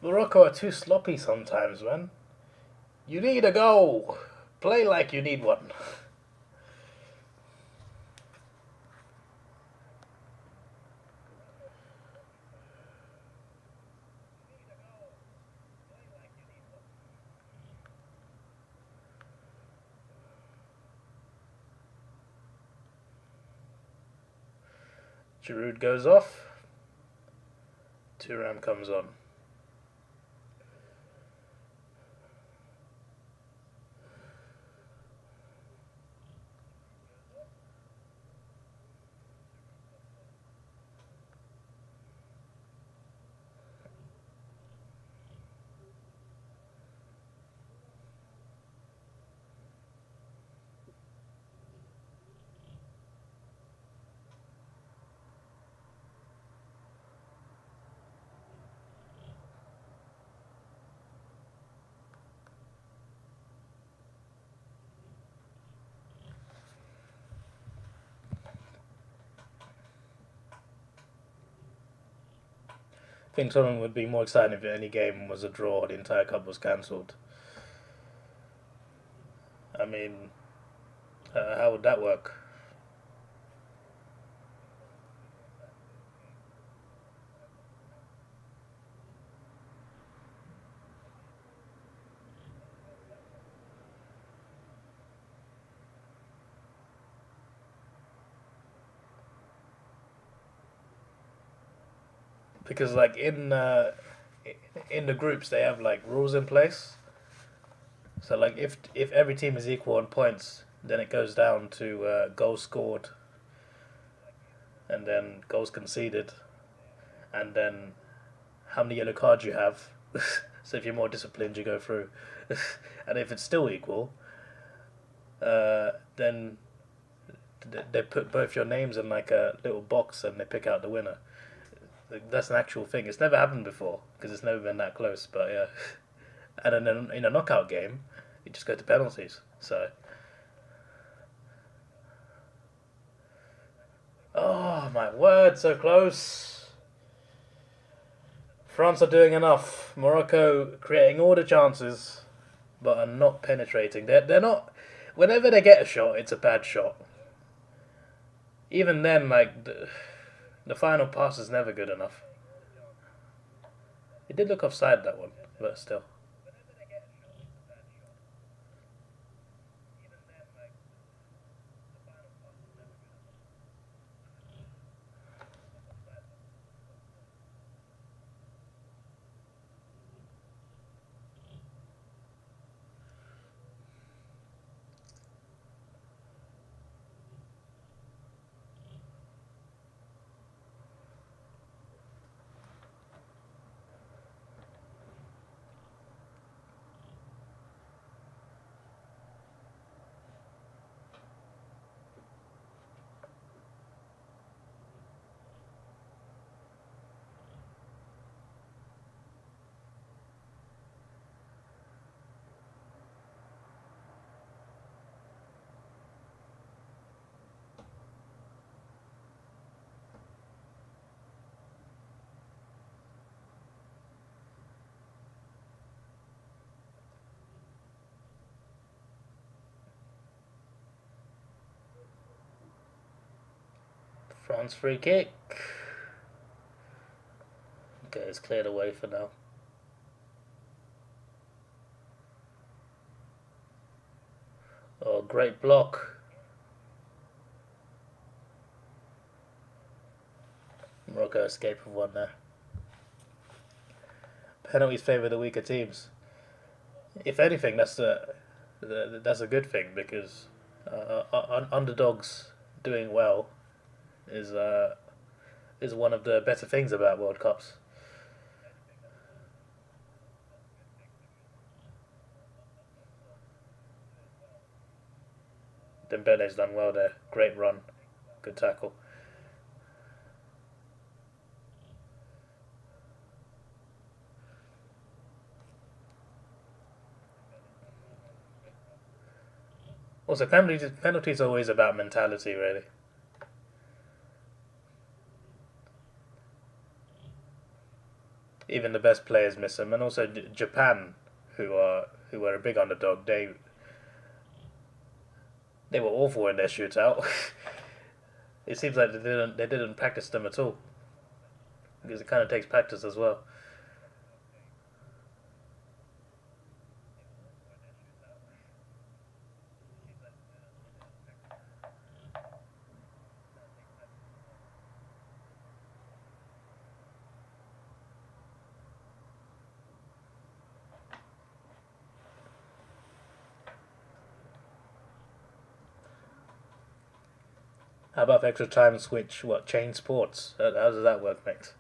A: Morocco are too sloppy sometimes, man. You need a goal. Play like you need one. Giroud goes off. Thuram comes on. I think something would be more exciting if any game was a draw, the entire cup was cancelled. I mean, how would that work? Because like in the groups they have like rules in place. So like if every team is equal on points, then it goes down to goals scored, and then goals conceded, and then how many yellow cards you have. So if you're more disciplined, you go through, and if it's still equal, then they put both your names in like a little box and they pick out the winner. That's an actual thing. It's never happened before because it's never been that close. But yeah, and then in a knockout game, you just go to penalties. So, oh my word, so close. France are doing enough. Morocco creating all the chances, but are not penetrating. They're not. Whenever they get a shot, it's a bad shot. Even then, like the final pass is never good enough. It did look offside that one, but still. France free kick. Okay, it's cleared away for now. Oh, great block. Morocco escape of one there. Penalties favour the weaker teams. If anything, that's a good thing because underdogs doing well is is one of the better things about World Cups. Dembele's done well there. Great run, good tackle. Also, penalties are always about mentality, really. Even the best players miss them, and also Japan, who were a big underdog, they were awful in their shootout. It seems like they didn't practice them at all because it kind of takes practice as well. How about extra time switch? What chain sports? How does that work, Max?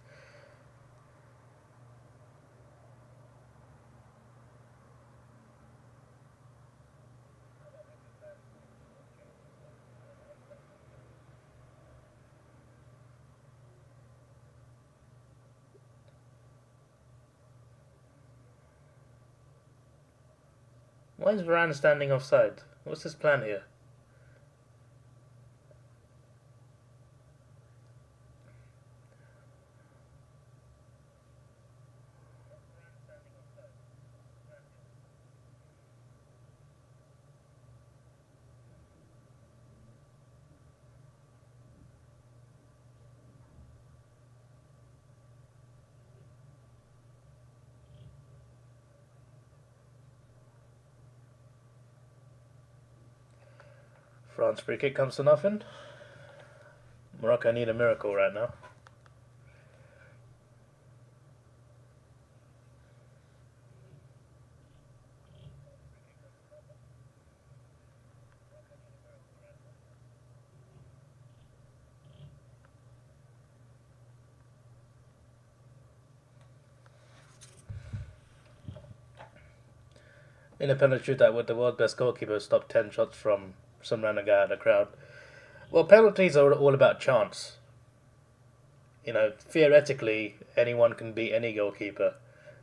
A: Why is Varane standing offside? What's his plan here? France free kick comes to nothing. Morocco need a miracle right now. In a penalty shootout with the world's best goalkeeper stopped 10 shots from some random guy in the crowd. Well, penalties are all about chance. You know, theoretically, anyone can beat any goalkeeper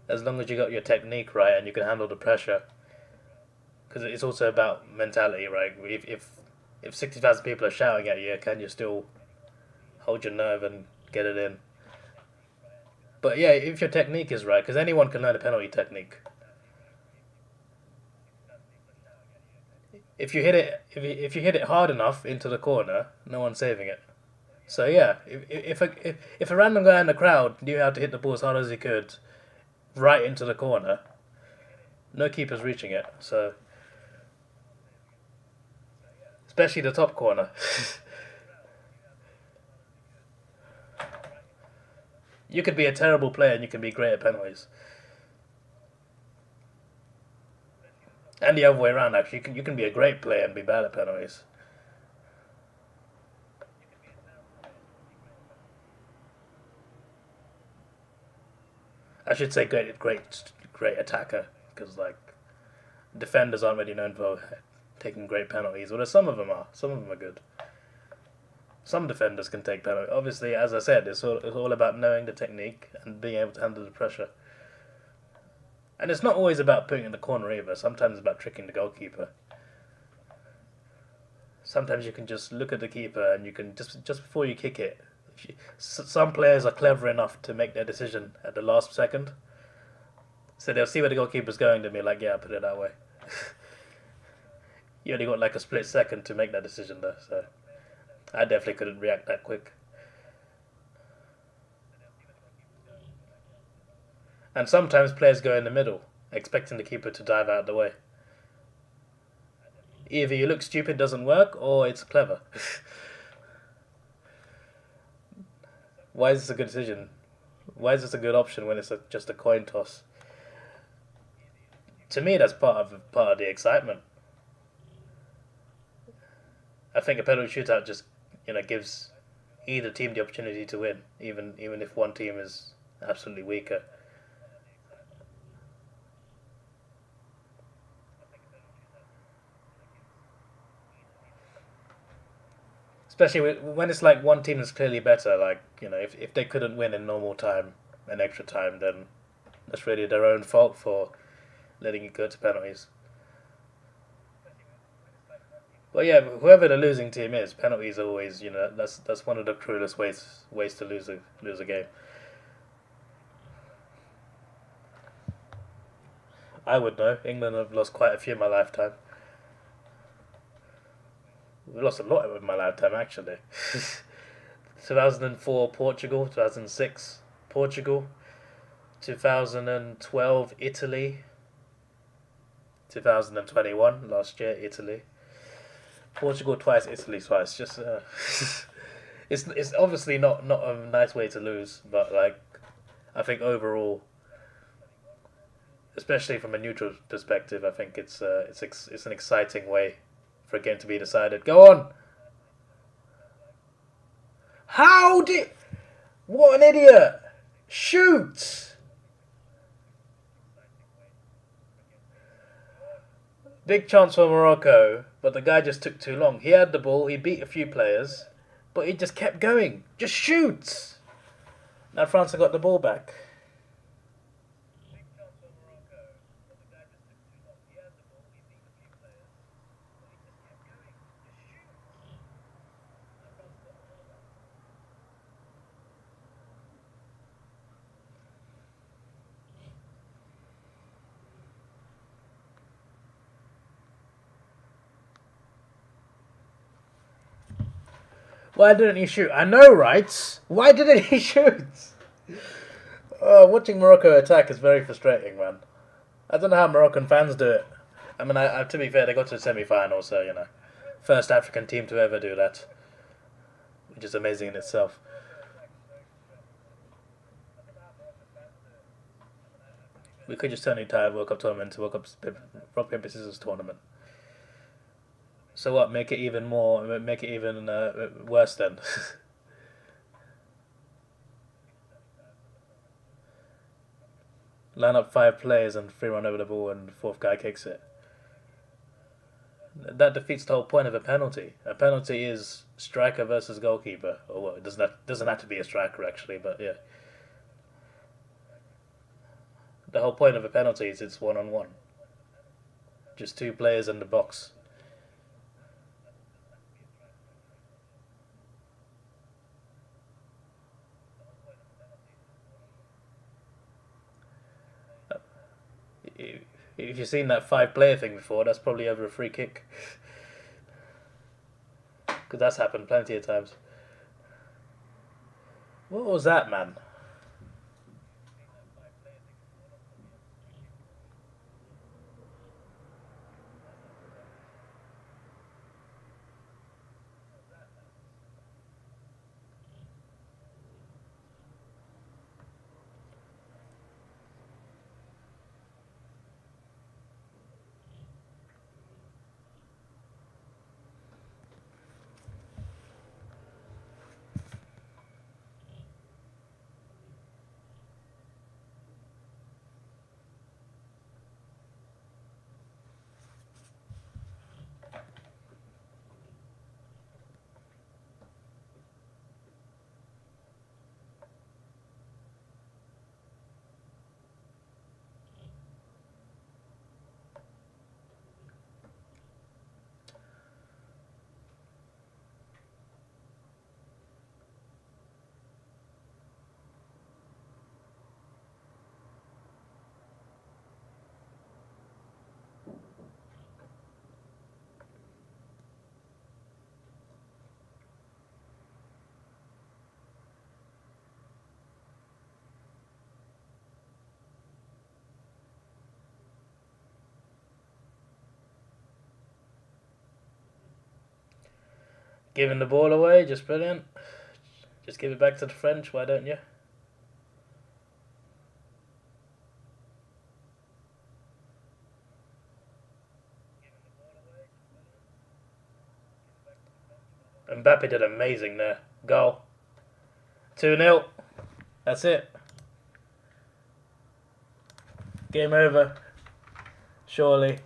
A: as long as you got your technique right and you can handle the pressure. Because it's also about mentality, right? If 60,000 people are shouting at you, can you still hold your nerve and get it in? But yeah, if your technique is right, because anyone can learn a penalty technique. If you hit it hard enough into the corner, no one's saving it. So yeah, if a random guy in the crowd knew how to hit the ball as hard as he could, right into the corner, no keeper's reaching it. So especially the top corner. You could be a terrible player and you can be great at penalties. And the other way around, actually, you can be a great player and be bad at penalties. I should say great attacker, because like defenders aren't really known for taking great penalties. Although some of them are. Some of them are good. Some defenders can take penalties. Obviously, as I said, it's all about knowing the technique and being able to handle the pressure. And it's not always about putting it in the corner either. Sometimes it's about tricking the goalkeeper. Sometimes you can just look at the keeper and you can just before you kick it. Some players are clever enough to make their decision at the last second. So they'll see where the goalkeeper's going and be like, yeah, I'll put it that way. You only got like a split second to make that decision though. So I definitely couldn't react that quick. And sometimes players go in the middle, expecting the keeper to dive out of the way. Either you look stupid, doesn't work, or it's clever. Why is this a good decision? Why is this a good option when it's just a coin toss? To me, that's part of the excitement. I think a penalty shootout just gives either team the opportunity to win, even if one team is absolutely weaker. Especially when it's like one team is clearly better, like, if they couldn't win in normal time and extra time, then that's really their own fault for letting it go to penalties. But yeah, whoever the losing team is, penalties are always, that's one of the cruelest ways to lose a game. I would know. England have lost quite a few in my lifetime. We lost a lot in my lifetime, actually. 2004 Portugal, 2006 Portugal, 2012 Italy, 2021 last year Italy. Portugal twice, Italy twice. Just it's obviously not a nice way to lose, but like I think overall, especially from a neutral perspective, I think it's an exciting way for a game to be decided. Go on! What an idiot! Shoot! Big chance for Morocco, but the guy just took too long. He had the ball, he beat a few players, but he just kept going. Just shoot! Now France have got the ball back. Why didn't he shoot? I know, right? Why didn't he shoot? Watching Morocco attack is very frustrating, man. I don't know how Moroccan fans do it. I mean, to be fair, they got to the semi-final, so, First African team to ever do that, which is amazing in itself. We could just turn the entire World Cup tournament to Rock Paper Scissors tournament. So what? Make it even more. Make it even worse then. Line up 5 players and free run over the ball, and the fourth guy kicks it. That defeats the whole point of a penalty. A penalty is striker versus goalkeeper, or what? It doesn't have to be a striker actually, but yeah. The whole point of a penalty is it's 1-on-1. Just 2 players in the box. If you've seen that 5-player thing before, that's probably over a free kick. Because that's happened plenty of times. What was that, man? Giving the ball away, just brilliant. Just give it back to the French, why don't you? Mbappe did amazing there. Goal. 2-0. That's it. Game over. Surely.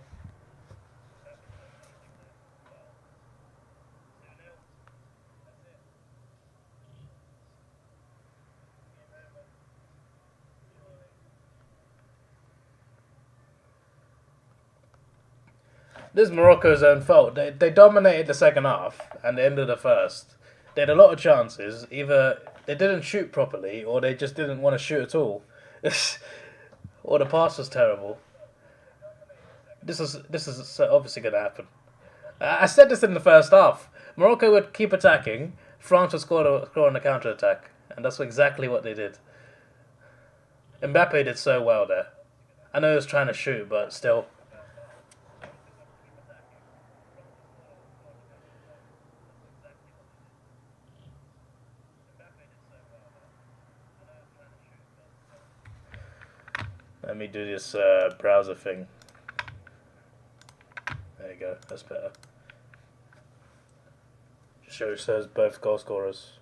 A: This is Morocco's own fault. They dominated the second half and the end of the first. They had a lot of chances. Either they didn't shoot properly or they just didn't want to shoot at all. Or the pass was terrible. This is obviously going to happen. I said this in the first half. Morocco would keep attacking. France would score on the counter attack, and that's exactly what they did. Mbappe did so well there. I know he was trying to shoot, but still. Let me do this browser thing. There you go, that's better. Shows both goal scorers.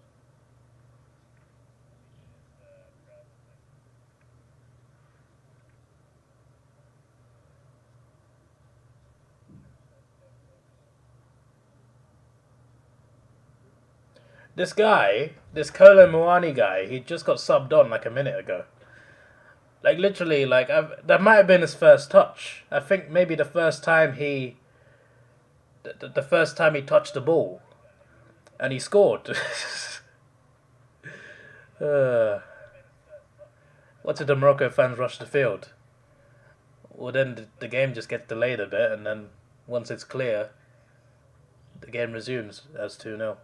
A: This guy, this Kolo Muani guy, he just got subbed on like a minute ago. Like literally, that might have been his first touch. I think maybe the first time he touched the ball, and he scored. What did the Morocco fans rush the field? Well, then the game just gets delayed a bit, and then once it's clear, the game resumes as 2-0.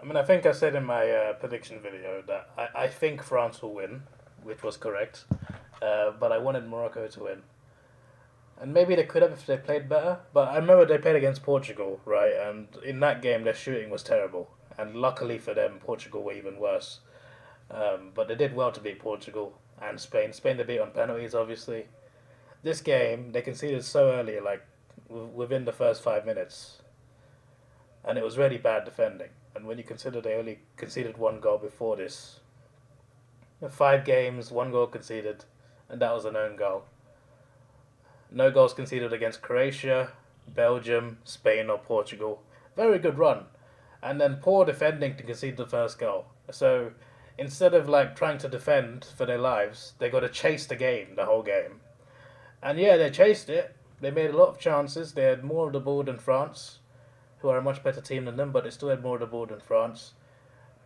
A: I mean, I think I said in my prediction video that I think France will win, which was correct. But I wanted Morocco to win. And maybe they could have if they played better. But I remember they played against Portugal, right? And in that game, their shooting was terrible. And luckily for them, Portugal were even worse. But they did well to beat Portugal and Spain. Spain they beat on penalties, obviously. This game, they conceded so early, like within the first 5 minutes. And it was really bad defending. And when you consider they only conceded one goal before this, 5 games, one goal conceded, and that was an own goal. No goals conceded against Croatia, Belgium, Spain, or Portugal. Very good run. And then poor defending to concede the first goal. So instead of like trying to defend for their lives, they got to chase the game, the whole game. And yeah, they chased it. They made a lot of chances. They had more of the ball than France, who are a much better team than them, but they still had more of the ball than France.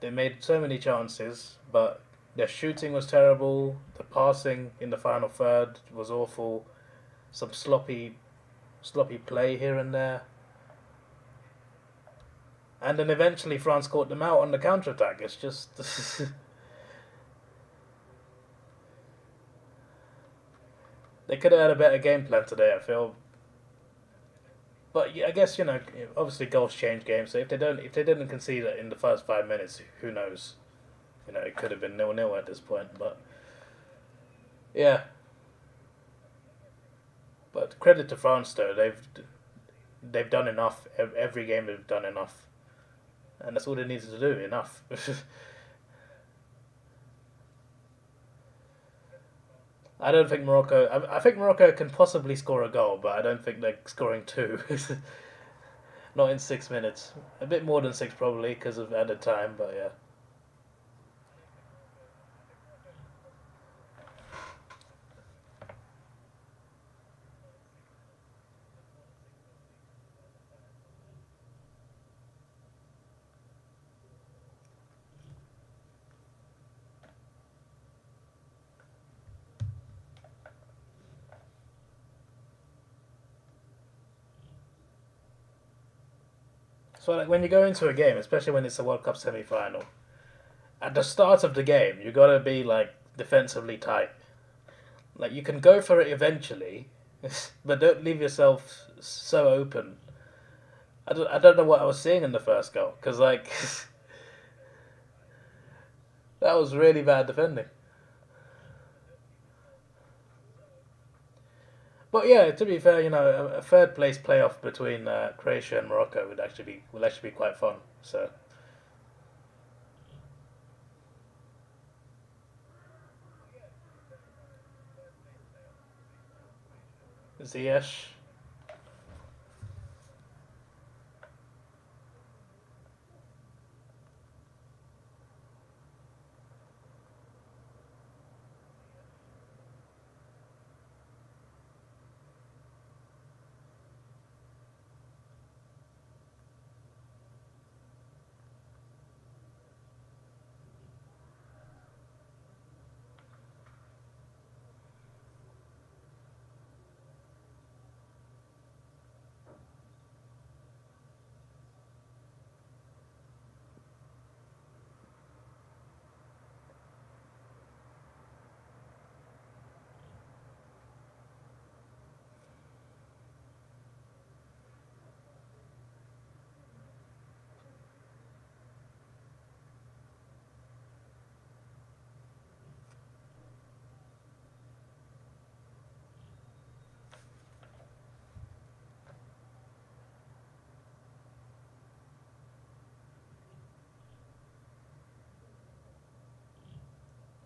A: They made so many chances, but their shooting was terrible. The passing in the final third was awful. Some sloppy play here and there. And then eventually France caught them out on the counter-attack. It's just... They could have had a better game plan today, I feel. But yeah, I guess, obviously goals change games. So if they didn't concede it in the first 5 minutes, who knows? It could have been 0-0 at this point. But yeah. But credit to France though, they've done enough. Every game they've done enough, and that's all they needed to do. Enough. I don't think Morocco. I think Morocco can possibly score a goal, but I don't think they're scoring two. Not in 6 minutes. A bit more than six probably because of added time, but yeah. So like when you go into a game, especially when it's a World Cup semi-final, at the start of the game, you gotta be like defensively tight. Like you can go for it eventually, but don't leave yourself so open. I don't know what I was seeing in the first goal because like that was really bad defending. But yeah, to be fair, a third place playoff between Croatia and Morocco would actually be quite fun. So Ziyech.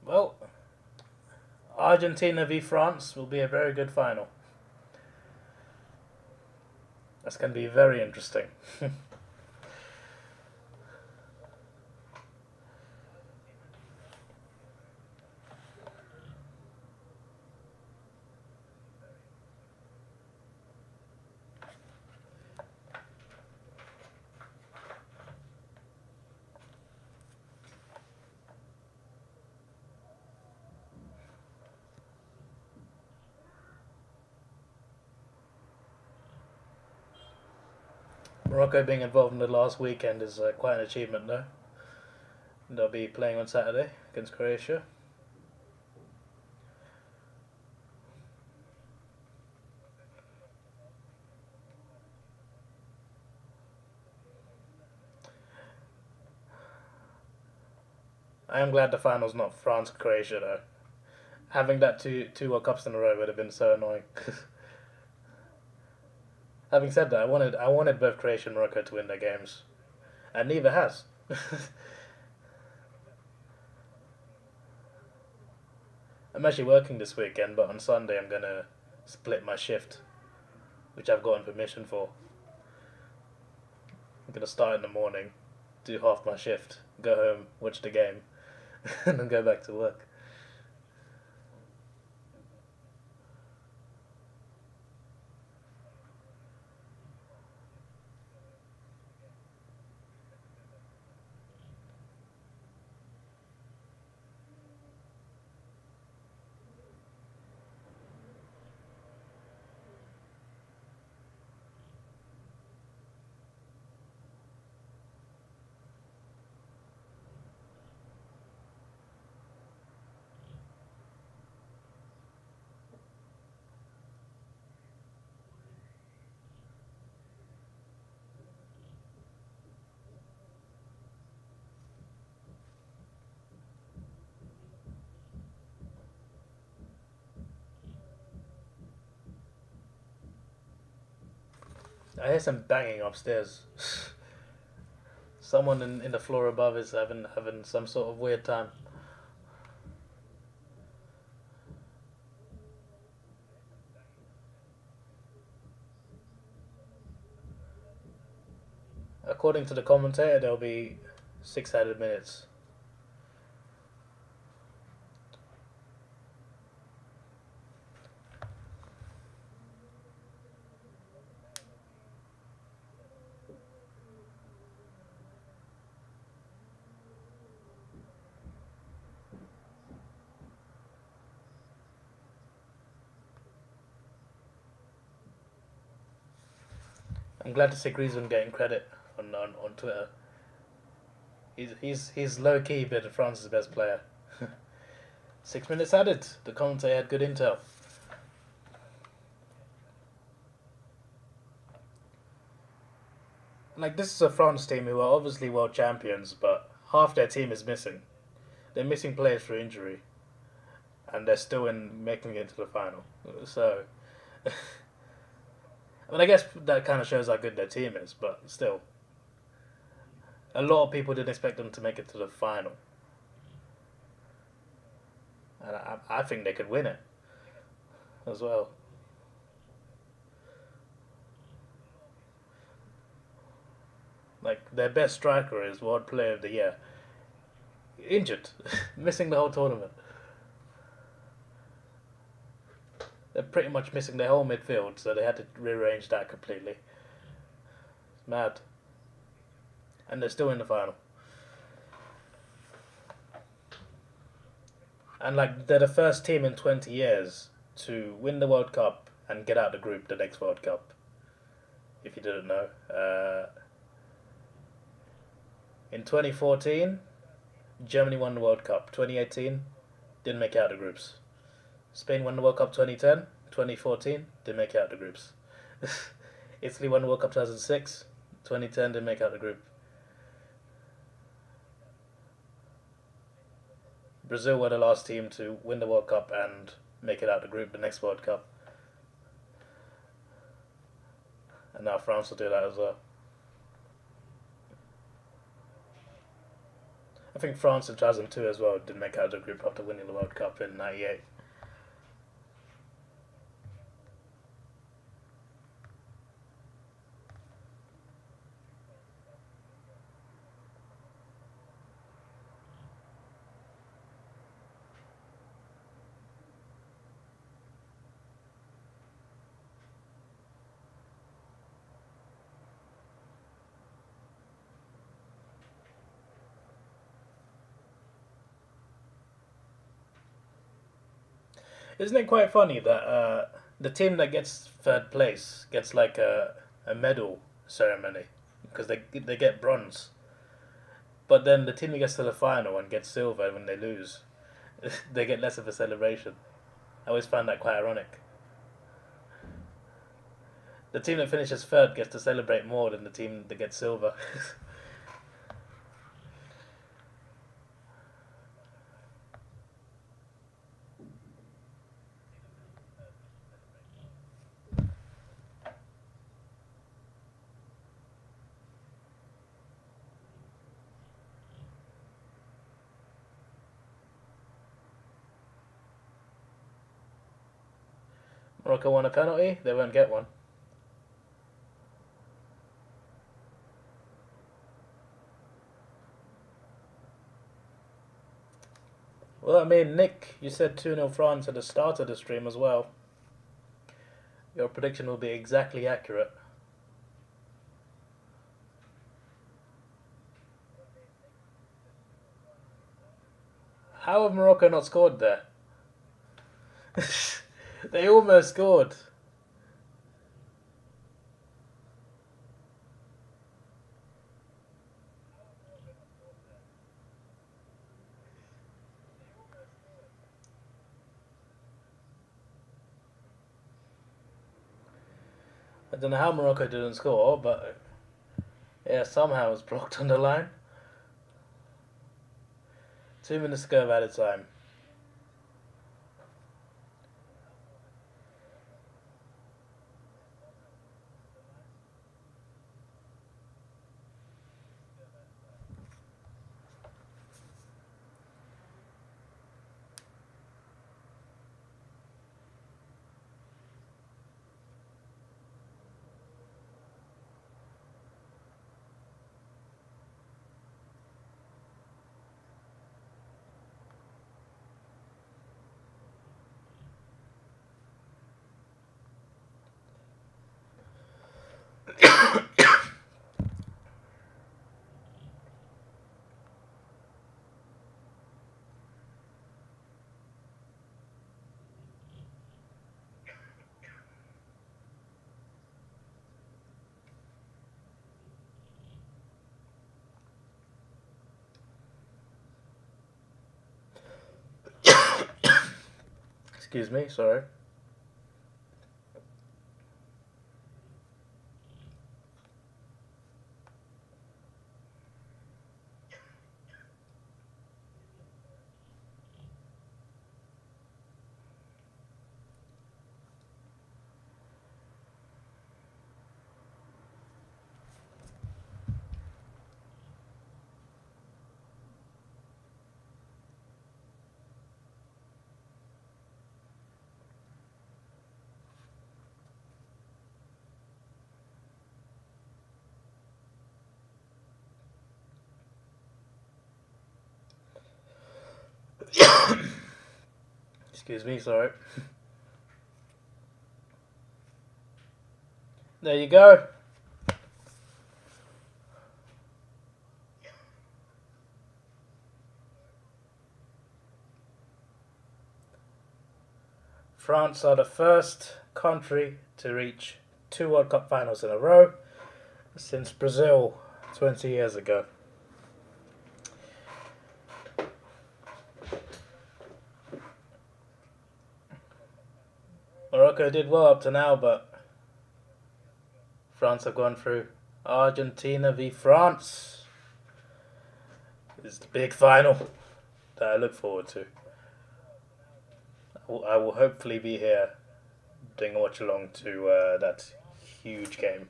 A: Well, Argentina v France will be a very good final. That's going to be very interesting. Morocco being involved in the last weekend is quite an achievement, though. They'll be playing on Saturday against Croatia. I am glad the final's not France Croatia though. Having that two World Cups in a row would have been so annoying. Having said that, I wanted both Croatia and Morocco to win their games, and neither has. I'm actually working this weekend, but on Sunday I'm gonna split my shift, which I've gotten permission for. I'm gonna start in the morning, do half my shift, go home, watch the game, and then go back to work. I hear some banging upstairs. Someone in the floor above is having some sort of weird time. According to the commentator, there'll be 6 added minutes. I'm glad to see Griezmann getting credit on Twitter. He's low key been France's best player. 6 minutes added. The commentator had good intel. Like, this is a France team who are obviously world champions, but half their team is missing. They're missing players for injury, and they're still in making it to the final. So, I mean, I guess that kind of shows how good their team is, but still, a lot of people didn't expect them to make it to the final, and I think they could win it as well. Like, their best striker is World Player of the Year, injured, missing the whole tournament. They're pretty much missing their whole midfield, so they had to rearrange that completely. It's mad. And they're still in the final. And like, they're the first team in 20 years to win the World Cup and get out the group the next World Cup. If you didn't know. In 2014, Germany won the World Cup. 2018, didn't make out the groups. Spain won the World Cup 2010, 2014, didn't make out the groups. Italy won the World Cup 2006, 2010, didn't make out the group. Brazil were the last team to win the World Cup and make it out the group the next World Cup. And now France will do that as well. I think France in 2002 as well didn't make out the group after winning the World Cup in '98. Isn't it quite funny that the team that gets third place gets like a medal ceremony because they get bronze, But then the team that gets to the final and gets silver when they lose, they get less of a celebration. I always find that quite ironic. The team that finishes third gets to celebrate more than the team that gets silver. Morocco won a penalty, they won't get one. Well, I mean, Nick, you said 2-0 France at the start of the stream as well. Your prediction will be exactly accurate. How have Morocco not scored there? They almost scored. I don't know how Morocco didn't score, but yeah, somehow it was blocked on the line. 2 minutes to go of added time. Excuse me, sorry. Excuse me, sorry. There you go. France are the first country to reach 2 World Cup finals in a row since Brazil 20 years ago. Morocco did well up to now, but France have gone through. Argentina v France is the big final that I look forward to. I will hopefully be here doing a watch along to that huge game.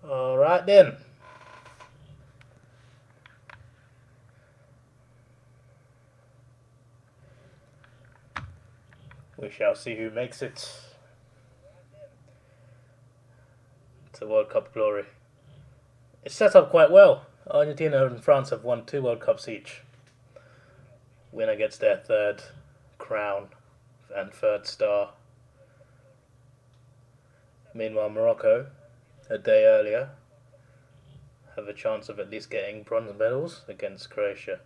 A: Alright then. We shall see who makes it to World Cup glory. It's set up quite well. Argentina and France have won 2 World Cups each. Winner gets their 3rd crown and 3rd star. Meanwhile, Morocco, a day earlier, have a chance of at least getting bronze medals against Croatia.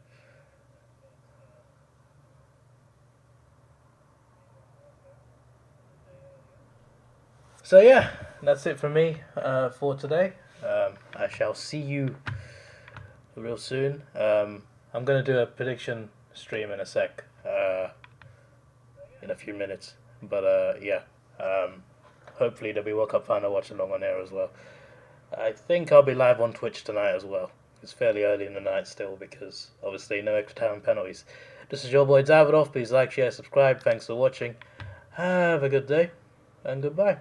A: So yeah, that's it for me for today. I shall see you real soon. I'm going to do a prediction stream in a sec, in a few minutes. But yeah, hopefully there'll be World Cup final watch along on air as well. I think I'll be live on Twitch tonight as well. It's fairly early in the night still because obviously no extra time penalties. This is your boy Davidoff. Please like, share, subscribe. Thanks for watching. Have a good day and goodbye.